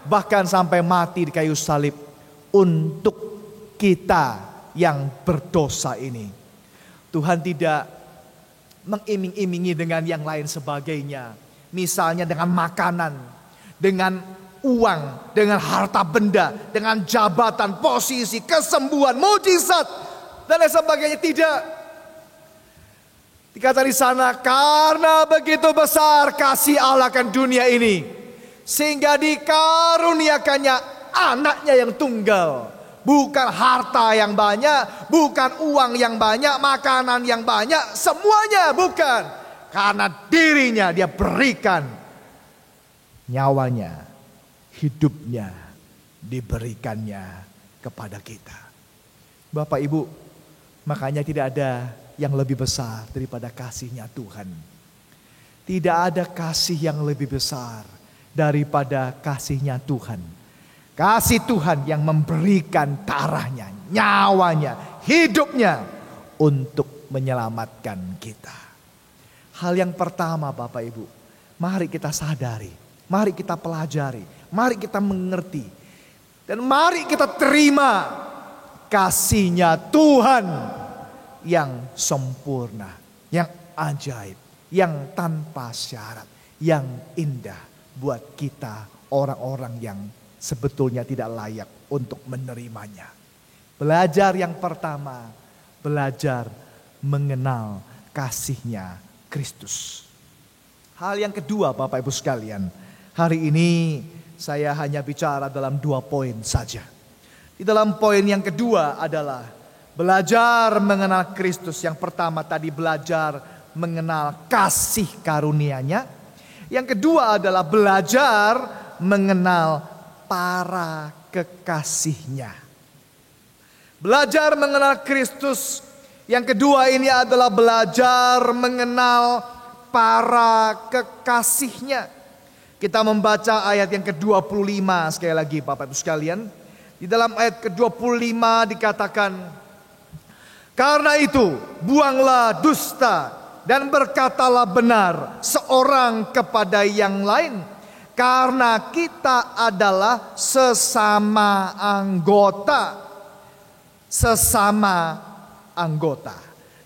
bahkan sampai mati di kayu salib untuk kita yang berdosa ini. Tuhan tidak mengiming-imingi dengan yang lain sebagainya. Misalnya dengan makanan, dengan uang, dengan harta benda, dengan jabatan, posisi, kesembuhan, mujizat, dan lain sebagainya. Tidak. Dikatakan di sana, karena begitu besar kasih Allah akan dunia ini, sehingga dikaruniakannya anaknya yang tunggal. Bukan harta yang banyak, bukan uang yang banyak, makanan yang banyak, semuanya bukan. Karena dirinya dia berikan nyawanya, hidupnya diberikannya kepada kita. Bapak Ibu, makanya tidak ada yang lebih besar daripada kasihnya Tuhan. Tidak ada kasih yang lebih besar daripada kasihnya Tuhan. Kasih Tuhan yang memberikan darahnya, nyawanya, hidupnya untuk menyelamatkan kita. Hal yang pertama Bapak Ibu, mari kita sadari, mari kita pelajari, mari kita mengerti, dan mari kita terima kasihnya Tuhan yang sempurna, yang ajaib, yang tanpa syarat, yang indah buat kita orang-orang yang sebetulnya tidak layak untuk menerimanya. Belajar yang pertama, belajar mengenal kasihnya Kristus. Hal yang kedua Bapak Ibu sekalian, hari ini saya hanya bicara dalam 2 poin saja. Di dalam poin yang kedua adalah belajar mengenal Kristus. Yang pertama tadi belajar mengenal kasih karunia-Nya. Yang kedua adalah belajar mengenal para kekasih-Nya. Belajar mengenal Kristus. Yang kedua ini adalah belajar mengenal para kekasih-Nya. Kita membaca ayat yang ke-25 sekali lagi Bapak Ibu sekalian. Di dalam ayat ke-25 dikatakan, karena itu buanglah dusta dan berkatalah benar seorang kepada yang lain. Karena kita adalah sesama anggota. Sesama anggota.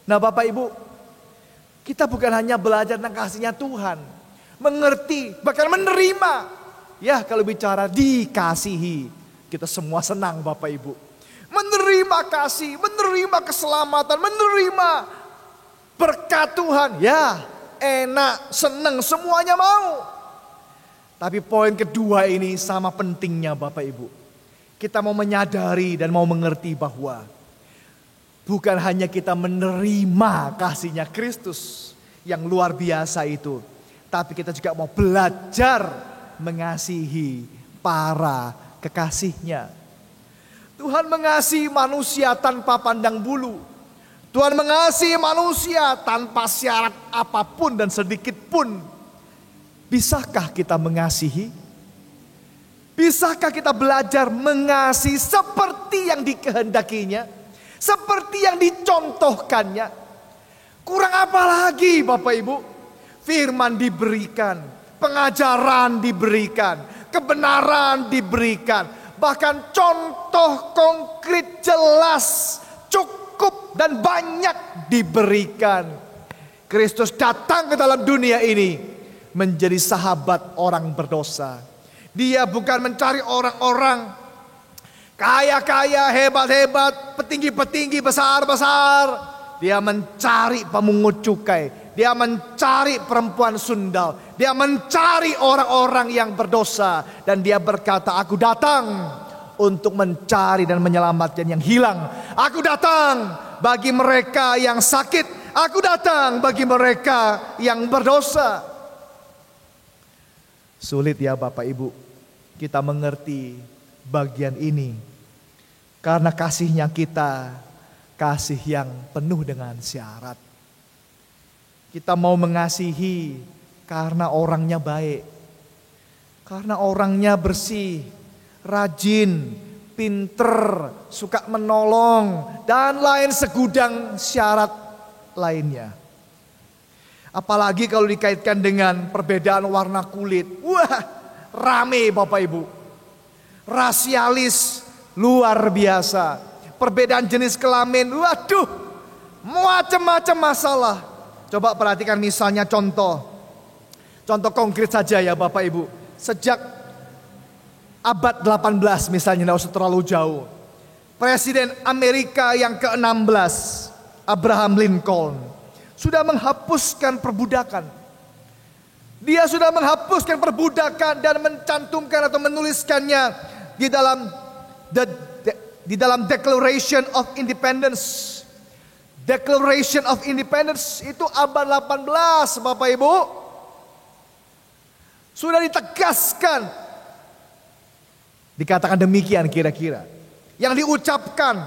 Nah Bapak Ibu, kita bukan hanya belajar tentang kasihnya Tuhan, mengerti, bahkan menerima. Ya kalau bicara dikasihi, kita semua senang Bapak Ibu. Menerima kasih, menerima keselamatan, menerima berkat Tuhan. Ya enak, senang, semuanya mau. Tapi poin kedua ini sama pentingnya Bapak Ibu. Kita mau menyadari dan mau mengerti bahwa bukan hanya kita menerima kasihnya Kristus yang luar biasa itu, tapi kita juga mau belajar mengasihi para kekasih-Nya. Tuhan mengasihi manusia tanpa pandang bulu. Tuhan mengasihi manusia tanpa syarat apapun dan sedikit pun. Bisakah kita mengasihi? Bisakah kita belajar mengasihi seperti yang dikehendakinya? Seperti yang dicontohkannya? Kurang apa lagi Bapak Ibu? firman diberikan, pengajaran diberikan, kebenaran diberikan, bahkan contoh konkret jelas, cukup dan banyak diberikan. Kristus datang ke dalam dunia ini menjadi sahabat orang berdosa. Dia bukan mencari orang-orang kaya-kaya, hebat-hebat, petinggi-petinggi, besar-besar. Dia mencari pemungut cukai. Dia mencari perempuan sundal. Dia mencari orang-orang yang berdosa. Dan dia berkata, aku datang untuk mencari dan menyelamatkan yang hilang. Aku datang bagi mereka yang sakit. Aku datang bagi mereka yang berdosa. Sulit ya Bapak Ibu, kita mengerti bagian ini. Karena kasihnya kita, kasih yang penuh dengan syarat. Kita mau mengasihi karena orangnya baik. Karena orangnya bersih, rajin, pinter, suka menolong, dan lain segudang syarat lainnya. Apalagi kalau dikaitkan dengan perbedaan warna kulit. Wah, rame Bapak Ibu. Rasialis luar biasa. Perbedaan jenis kelamin, waduh, macam-macam masalah. Coba perhatikan misalnya contoh konkret saja ya Bapak Ibu. Sejak abad 18 misalnya, tidak usah terlalu jauh. Presiden Amerika yang ke-16, Abraham Lincoln, sudah menghapuskan perbudakan. Dia sudah menghapuskan perbudakan dan mencantumkan atau menuliskannya di dalam Declaration of Independence. Declaration of Independence itu abad 18 Bapak Ibu. Sudah ditegaskan. Dikatakan demikian kira-kira. Yang diucapkan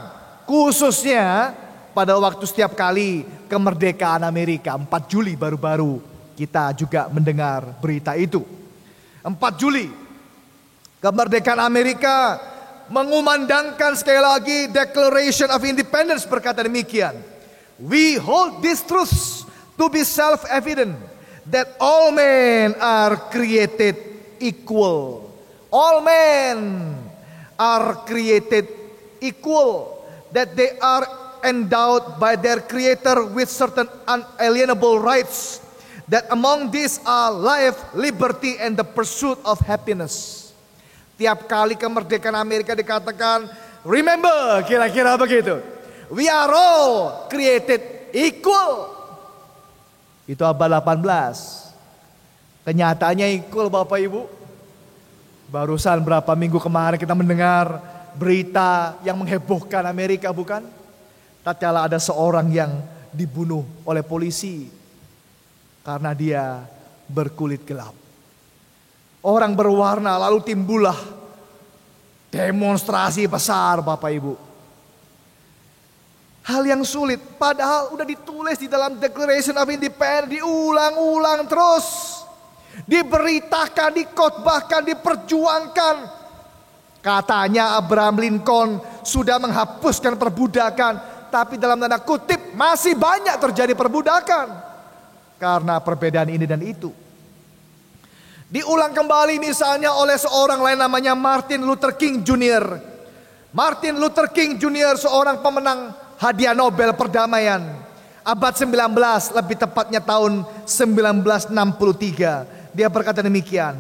khususnya pada waktu setiap kali kemerdekaan Amerika 4 Juli baru-baru kita juga mendengar berita itu. 4 Juli kemerdekaan Amerika mengumandangkan sekali lagi Declaration of Independence berkata demikian. We hold this truth to be self-evident that all men are created equal. All men are created equal. That they are endowed by their Creator with certain unalienable rights. That among these are life, liberty, and the pursuit of happiness. Tiap kali kemerdekaan Amerika dikatakan, remember, kira-kira begitu. We are all created equal. Itu abad 18. Kenyataannya equal Bapak Ibu. Barusan berapa minggu kemarin kita mendengar berita yang menghebohkan Amerika bukan? Tatkala ada seorang yang dibunuh oleh polisi karena dia berkulit gelap. Orang berwarna, lalu timbullah demonstrasi besar Bapak Ibu. Hal yang sulit, padahal udah ditulis di dalam Declaration of Independence, diulang-ulang terus. Diberitakan, dikhotbahkan, diperjuangkan. Katanya Abraham Lincoln sudah menghapuskan perbudakan, tapi dalam tanda kutip masih banyak terjadi perbudakan. Karena perbedaan ini dan itu. Diulang kembali misalnya oleh seorang lain namanya Martin Luther King Jr. Martin Luther King Jr. seorang pemenang hadiah Nobel perdamaian. Abad 19, lebih tepatnya tahun 1963. Dia berkata demikian.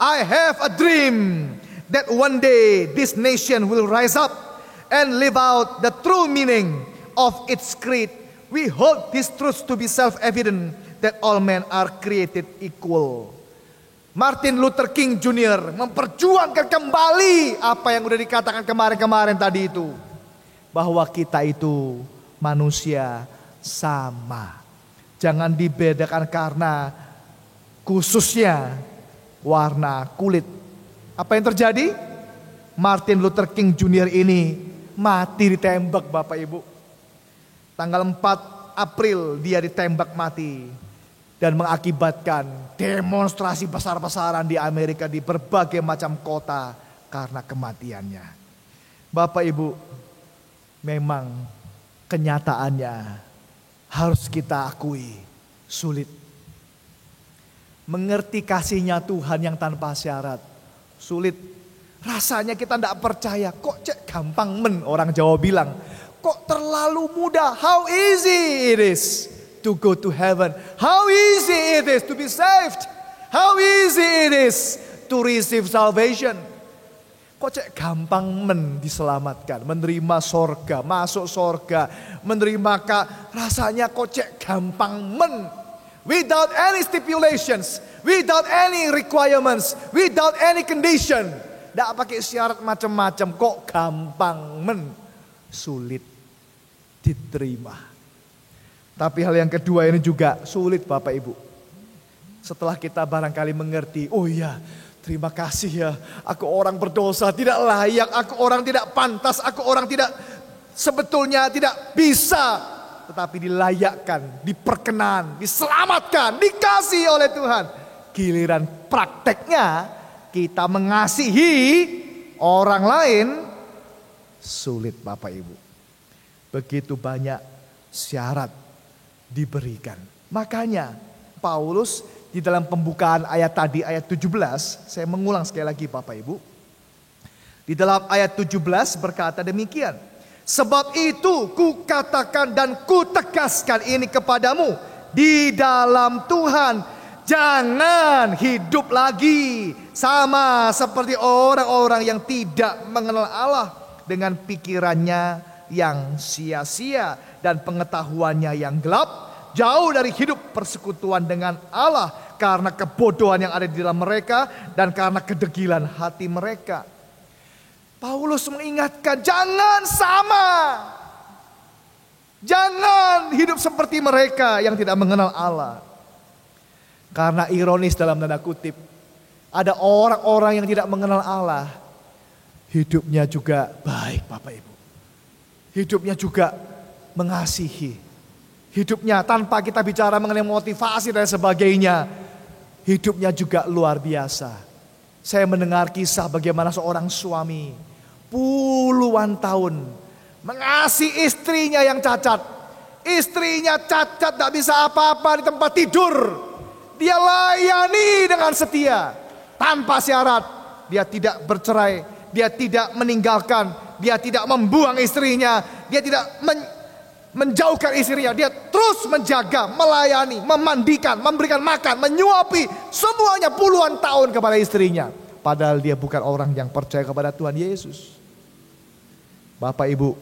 I have a dream that one day this nation will rise up and live out the true meaning of its creed. We hold this truth to be self-evident that all men are created equal. Martin Luther King Jr. memperjuangkan kembali apa yang sudah dikatakan kemarin-kemarin tadi itu. Bahwa kita itu manusia sama. Jangan dibedakan karena khususnya warna kulit. Apa yang terjadi? Martin Luther King Jr. ini mati ditembak Bapak Ibu. Tanggal 4 April dia ditembak mati. Dan mengakibatkan demonstrasi besar-besaran di Amerika di berbagai macam kota karena kematiannya. Bapak Ibu, memang kenyataannya harus kita akui sulit. mengerti kasihnya Tuhan yang tanpa syarat. Sulit. Rasanya kita tidak percaya. Kok cek gampang men, orang Jawa bilang. Kok terlalu mudah. How easy it is to go to heaven. How easy it is to be saved. How easy it is to receive salvation. Kok cek gampang men diselamatkan. Menerima sorga, masuk sorga. Menerima rasanya kok cek gampang men. Without any stipulations, without any requirements, without any condition. Tidak pakai syarat macam-macam, kok gampang men. Sulit diterima. Tapi hal yang kedua ini juga sulit Bapak Ibu. Setelah kita barangkali mengerti, oh iya terima kasih ya, aku orang berdosa, tidak layak, aku orang tidak pantas, aku orang tidak sebetulnya tidak bisa. Tetapi dilayakkan, diperkenan, diselamatkan, dikasih oleh Tuhan. Giliran prakteknya kita mengasihi orang lain, sulit Bapak Ibu. Begitu banyak syarat diberikan. Makanya Paulus di dalam pembukaan ayat tadi, ayat 17, saya mengulang sekali lagi Bapak Ibu. Di dalam ayat 17 berkata demikian. Sebab itu kukatakan dan kutegaskan ini kepadamu di dalam Tuhan. Jangan hidup lagi sama seperti orang-orang yang tidak mengenal Allah. Dengan pikirannya yang sia-sia dan pengetahuannya yang gelap. Jauh dari hidup persekutuan dengan Allah. Karena kebodohan yang ada di dalam mereka dan karena kedegilan hati mereka. Paulus mengingatkan jangan sama. Jangan hidup seperti mereka yang tidak mengenal Allah. Karena ironis dalam tanda kutip. Ada orang-orang yang tidak mengenal Allah. Hidupnya juga baik Bapak Ibu. Hidupnya juga mengasihi. Hidupnya tanpa kita bicara mengenai motivasi dan sebagainya. Hidupnya juga luar biasa. Saya mendengar kisah bagaimana seorang suami puluhan tahun mengasihi istrinya yang cacat. Istrinya cacat, tak bisa apa-apa di tempat tidur. Dia layani dengan setia. Tanpa syarat. Dia tidak bercerai. Dia tidak meninggalkan. Dia tidak membuang istrinya. Dia tidak menjauhkan istrinya. Dia terus menjaga, melayani, memandikan, memberikan makan, menyuapi. Semuanya puluhan tahun kepada istrinya. Padahal dia bukan orang yang percaya kepada Tuhan Yesus. Bapak Ibu,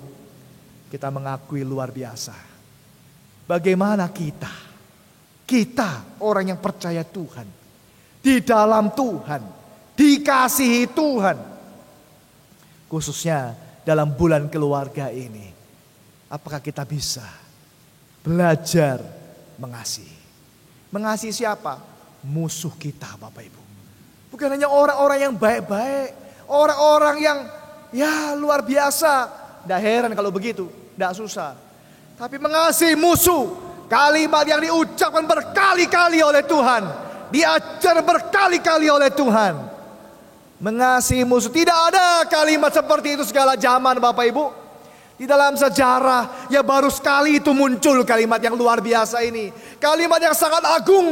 kita mengakui luar biasa. Bagaimana kita orang yang percaya Tuhan, di dalam Tuhan, dikasihi Tuhan. Khususnya dalam bulan keluarga ini. Apakah kita bisa belajar mengasihi? Mengasihi siapa? Musuh kita Bapak Ibu. Bukan hanya orang-orang yang baik-baik. Orang-orang yang ya luar biasa. Tidak heran kalau begitu. Tidak susah. Tapi mengasihi musuh. Kalimat yang diucapkan berkali-kali oleh Tuhan. Diajar berkali-kali oleh Tuhan. Mengasihi musuh. Tidak ada kalimat seperti itu segala zaman Bapak Ibu. Di dalam sejarah ya baru sekali itu muncul kalimat yang luar biasa ini. Kalimat yang sangat agung.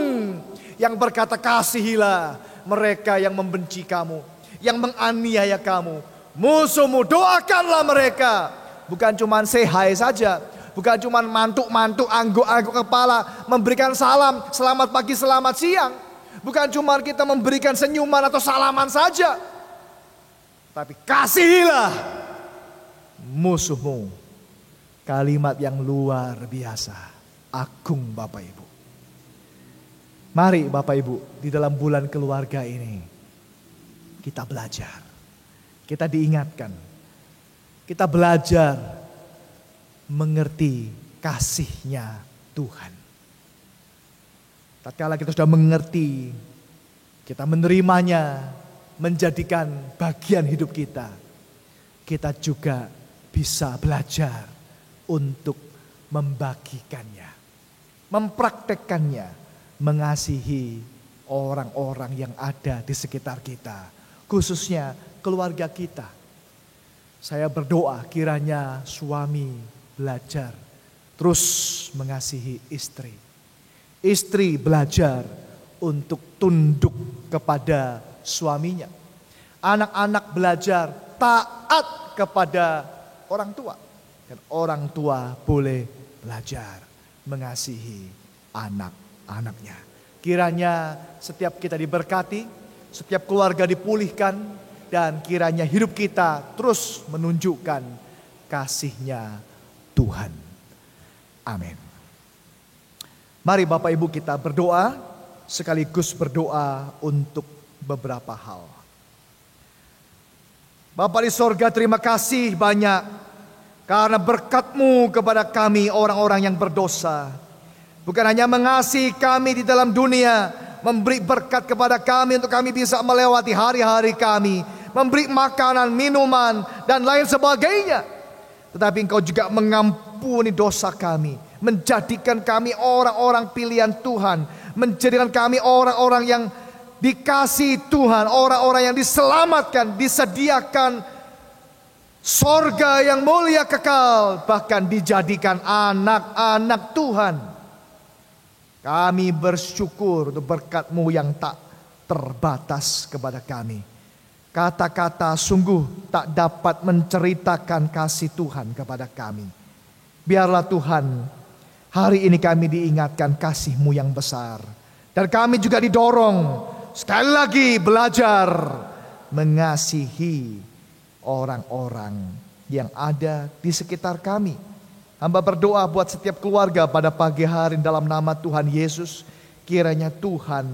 Yang berkata kasihilah mereka yang membenci kamu. Yang menganiaya kamu. Musuhmu doakanlah mereka. Bukan cuma say hi saja. Bukan cuma mantuk-mantuk angguk-angguk kepala. Memberikan salam selamat pagi selamat siang. Bukan cuma kita memberikan senyuman atau salaman saja. Tapi kasihilah musuhmu. Kalimat yang luar biasa. Agung Bapak Ibu. Mari Bapak Ibu di dalam bulan keluarga ini. Kita belajar. Kita diingatkan. Kita belajar mengerti kasihnya Tuhan. Tatkala kita sudah mengerti. Kita menerimanya. Menjadikan bagian hidup kita. Kita juga bisa belajar untuk membagikannya, mempraktekkannya, mengasihi orang-orang yang ada di sekitar kita, khususnya keluarga kita. Saya berdoa kiranya suami belajar terus mengasihi istri. Istri belajar untuk tunduk kepada suaminya. Anak-anak belajar taat kepada orang tua. Dan orang tua boleh belajar mengasihi anak-anaknya. Kiranya setiap kita diberkati, setiap keluarga dipulihkan, dan kiranya hidup kita terus menunjukkan kasih-Nya Tuhan. Amin. Mari Bapak Ibu kita berdoa, sekaligus berdoa untuk beberapa hal. Bapa di sorga, terima kasih banyak karena berkat-Mu kepada kami orang-orang yang berdosa. Bukan hanya mengasihi kami di dalam dunia, memberi berkat kepada kami untuk kami bisa melewati hari-hari kami, memberi makanan, minuman, dan lain sebagainya. Tetapi Engkau juga mengampuni dosa kami, menjadikan kami orang-orang pilihan Tuhan, menjadikan kami orang-orang yang dikasihi Tuhan, orang-orang yang diselamatkan, disediakan sorga yang mulia kekal, bahkan dijadikan anak-anak Tuhan. Kami bersyukur untuk berkat-Mu yang tak terbatas kepada kami. Kata-kata sungguh tak dapat menceritakan kasih Tuhan kepada kami. Biarlah Tuhan, hari ini kami diingatkan kasih-Mu yang besar. Dan kami juga didorong sekali lagi belajar mengasihi orang-orang yang ada di sekitar kami. Hamba berdoa buat setiap keluarga pada pagi hari dalam nama Tuhan Yesus. Kiranya Tuhan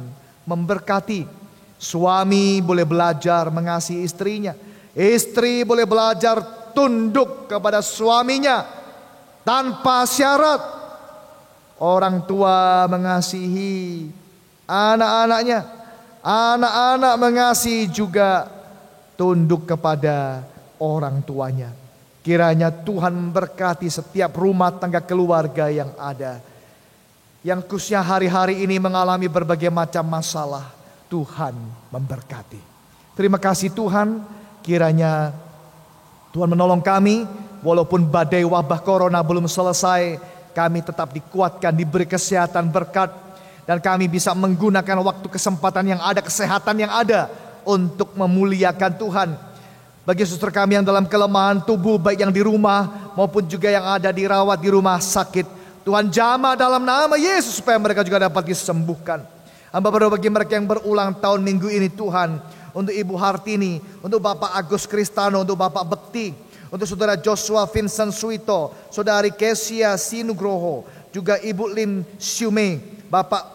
memberkati. Suami boleh belajar mengasihi istrinya. Istri boleh belajar tunduk kepada suaminya tanpa syarat. Orang tua mengasihi anak-anaknya. Anak-anak mengasihi juga tunduk kepada orang tuanya. Kiranya Tuhan memberkati setiap rumah tangga keluarga yang ada, yang khususnya hari-hari ini mengalami berbagai macam masalah. Tuhan memberkati. Terima kasih Tuhan, kiranya Tuhan menolong kami. Walaupun badai wabah corona belum selesai, kami tetap dikuatkan, diberi kesehatan berkat, dan kami bisa menggunakan waktu kesempatan yang ada, kesehatan yang ada untuk memuliakan Tuhan. Bagi suster kami yang dalam kelemahan tubuh, baik yang di rumah maupun juga yang ada dirawat di rumah sakit, Tuhan jamah dalam nama Yesus supaya mereka juga dapat disembuhkan. Hamba berdoa bagi mereka yang berulang tahun minggu ini Tuhan, untuk Ibu Hartini, untuk Bapak Agus Kristano, untuk Bapak Bekti, untuk Saudara Joshua Vincent Suito, Saudari Kesia Sinugroho, juga Ibu Lim Siume, Bapak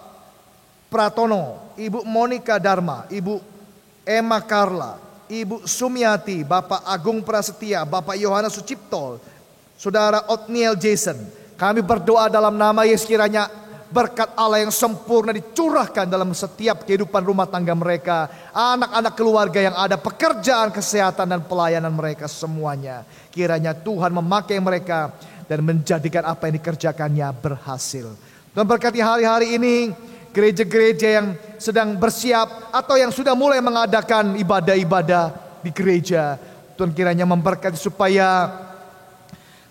Pratono, Ibu Monica Dharma, Ibu Emma Carla, Ibu Sumiati, Bapak Agung Prasetya, Bapak Yohanes Sucipto, Saudara Otniel Jason. Kami berdoa dalam nama Yesus, kiranya berkat Allah yang sempurna dicurahkan dalam setiap kehidupan rumah tangga mereka, anak-anak keluarga yang ada, pekerjaan, kesehatan, dan pelayanan mereka semuanya. Kiranya Tuhan memakai mereka dan menjadikan apa yang dikerjakannya berhasil. Tuhan berkati hari-hari ini gereja-gereja yang sedang bersiap atau yang sudah mulai mengadakan ibadah-ibadah di gereja. Tuhan kiranya memberkati supaya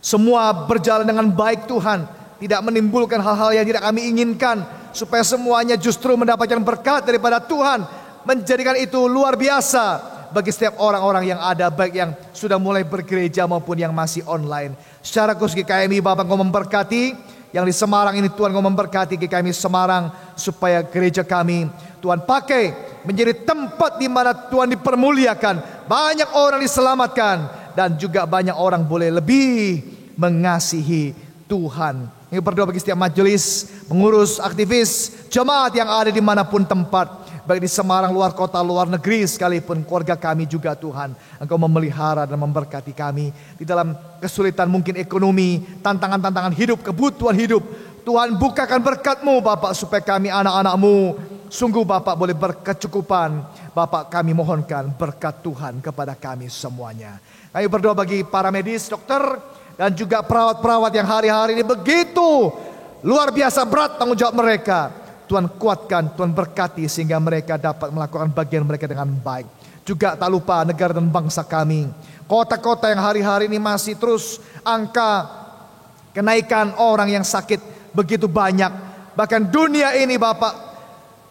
semua berjalan dengan baik Tuhan. Tidak menimbulkan hal-hal yang tidak kami inginkan. Supaya semuanya justru mendapatkan berkat daripada Tuhan. Menjadikan itu luar biasa bagi setiap orang-orang yang ada, baik yang sudah mulai bergereja maupun yang masih online. Secara khusus GKMI Bapak Engkau memberkati. Yang di Semarang ini Tuhan Engkau memberkati GKMI Semarang. Supaya gereja kami Tuhan pakai menjadi tempat di mana Tuhan dipermuliakan. Banyak orang diselamatkan. Dan juga banyak orang boleh lebih mengasihi Tuhan. Ini berdoa bagi setiap majelis, pengurus, aktivis, jemaat yang ada dimanapun tempat, baik di Semarang, luar kota, luar negeri sekalipun, keluarga kami juga Tuhan. Engkau memelihara dan memberkati kami di dalam kesulitan mungkin ekonomi, tantangan-tantangan hidup, kebutuhan hidup. Tuhan bukakan berkat-Mu Bapak, supaya kami anak-anak-Mu sungguh Bapak boleh berkecukupan. Bapak kami mohonkan berkat Tuhan kepada kami semuanya. Kami berdoa bagi para medis, dokter, dan juga perawat-perawat yang hari-hari ini begitu luar biasa berat tanggung jawab mereka. Tuhan kuatkan, Tuhan berkati sehingga mereka dapat melakukan bagian mereka dengan baik. Juga tak lupa negara dan bangsa kami, kota-kota yang hari-hari ini masih terus angka kenaikan orang yang sakit begitu banyak. Bahkan dunia ini Bapak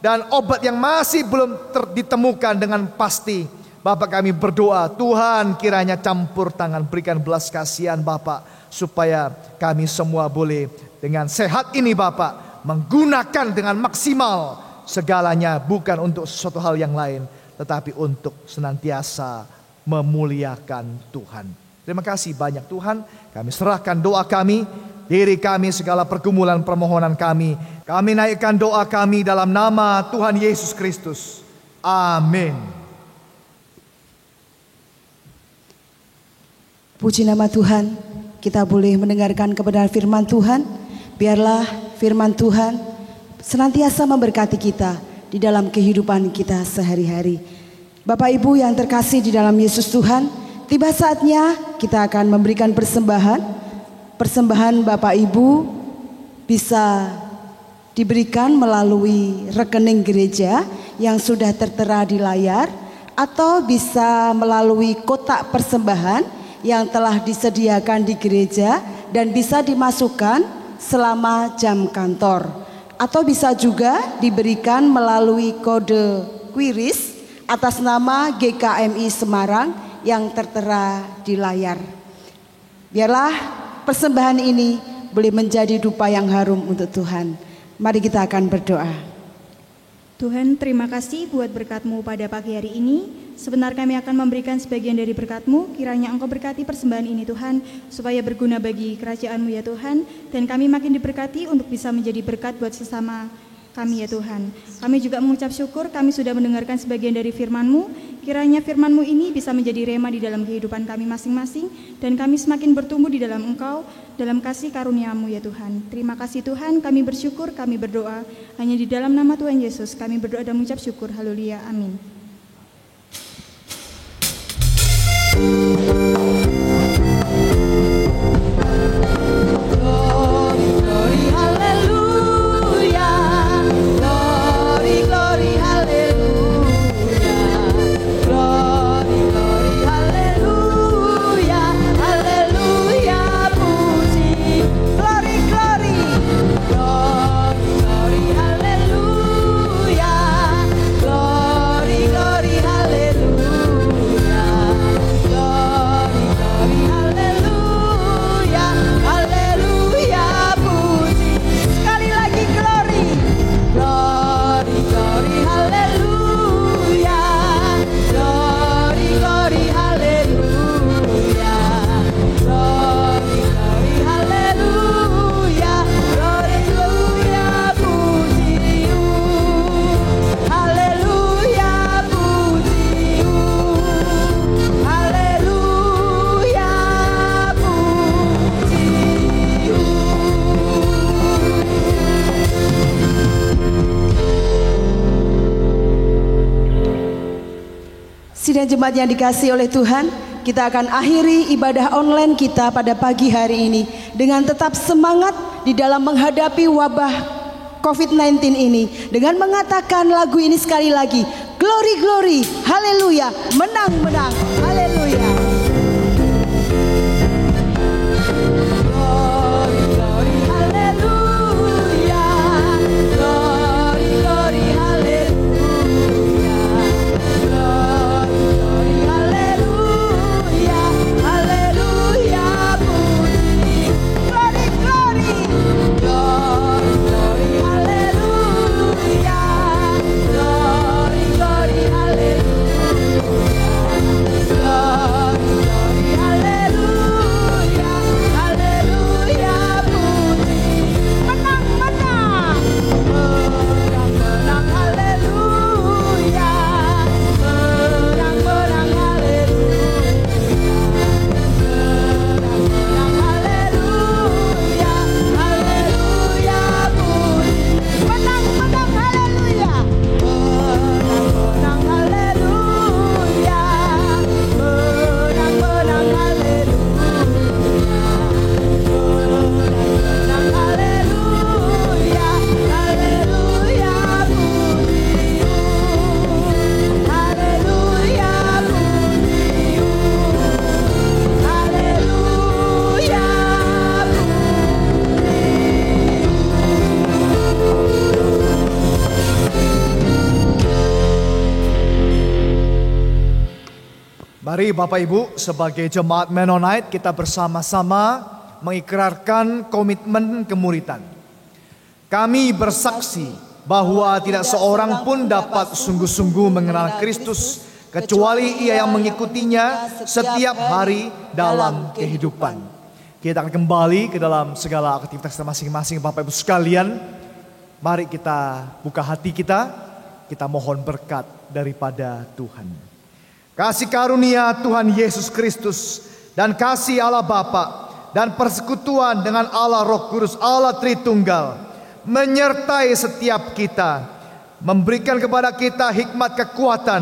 dan obat yang masih belum ditemukan dengan pasti. Bapak, kami berdoa, Tuhan kiranya campur tangan, berikan belas kasihan Bapak, supaya kami semua boleh dengan sehat ini Bapak menggunakan dengan maksimal segalanya, bukan untuk sesuatu hal yang lain, tetapi untuk senantiasa memuliakan Tuhan. Terima kasih banyak Tuhan. Kami serahkan doa kami, diri kami, segala pergumulan permohonan kami. Kami naikkan doa kami dalam nama Tuhan Yesus Kristus. Amin. Puji nama Tuhan, kita boleh mendengarkan kebenaran firman Tuhan. Biarlah firman Tuhan senantiasa memberkati kita di dalam kehidupan kita sehari-hari. Bapak Ibu yang terkasih di dalam Yesus Tuhan, tiba saatnya kita akan memberikan persembahan. Persembahan Bapak Ibu bisa diberikan melalui rekening gereja yang sudah tertera di layar, atau bisa melalui kotak persembahan yang telah disediakan di gereja dan bisa dimasukkan selama jam kantor, atau bisa juga diberikan melalui kode QRIS atas nama GKMI Semarang yang tertera di layar. Biarlah persembahan ini boleh menjadi dupa yang harum untuk Tuhan. Mari kita akan berdoa. Tuhan, terima kasih buat berkat-Mu pada pagi hari ini. Sebentar kami akan memberikan sebagian dari berkat-Mu. Kiranya Engkau berkati persembahan ini Tuhan, supaya berguna bagi kerajaan-Mu ya Tuhan. Dan kami makin diberkati untuk bisa menjadi berkat buat sesama kami ya Tuhan. Kami juga mengucap syukur kami sudah mendengarkan sebagian dari firman-Mu. Kiranya firman-Mu ini bisa menjadi rema di dalam kehidupan kami masing-masing, dan kami semakin bertumbuh di dalam Engkau, dalam kasih karunia-Mu ya Tuhan. Terima kasih Tuhan, kami bersyukur, kami berdoa hanya di dalam nama Tuhan Yesus. Kami berdoa dan mengucap syukur. Haleluya, amin. Sidang jemaat yang dikasihi oleh Tuhan, kita akan akhiri ibadah online kita pada pagi hari ini dengan tetap semangat di dalam menghadapi wabah COVID-19 ini, dengan mengatakan lagu ini sekali lagi, glory glory, haleluya, menang menang, haleluya. Glory, Mari Bapak Ibu, sebagai jemaat Mennonite kita bersama-sama mengikrarkan komitmen kemuritan. Kami bersaksi bahwa tidak seorang pun dapat sungguh-sungguh mengenal Kristus kecuali ia yang mengikutinya setiap hari dalam kehidupan. Kita akan kembali ke dalam segala aktivitas kita masing-masing Bapak Ibu sekalian. Mari kita buka hati kita mohon berkat daripada Tuhan. Kasih karunia Tuhan Yesus Kristus dan kasih Allah Bapa dan persekutuan dengan Allah Roh Kudus Allah Tritunggal menyertai setiap kita, memberikan kepada kita hikmat kekuatan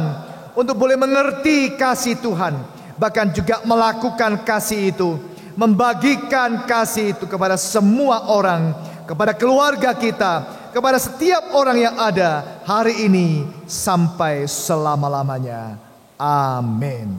untuk boleh mengerti kasih Tuhan, bahkan juga melakukan kasih itu, membagikan kasih itu kepada semua orang, kepada keluarga kita, kepada setiap orang yang ada hari ini sampai selama-lamanya. Amin.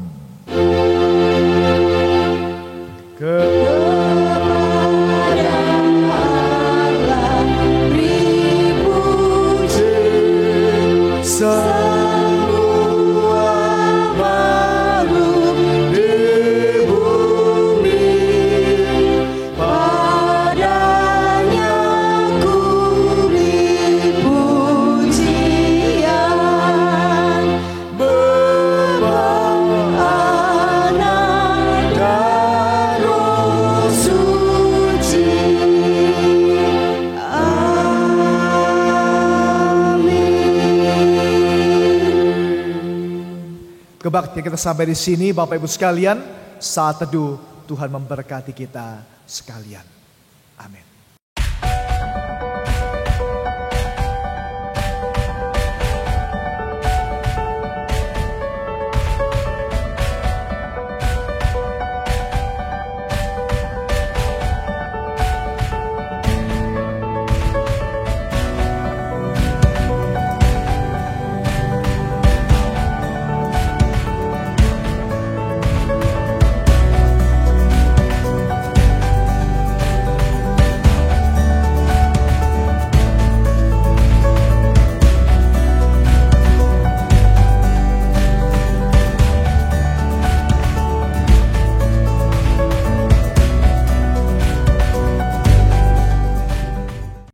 Kebaktian kita sampai di sini Bapak Ibu sekalian. Saat teduh Tuhan memberkati kita sekalian. Amin.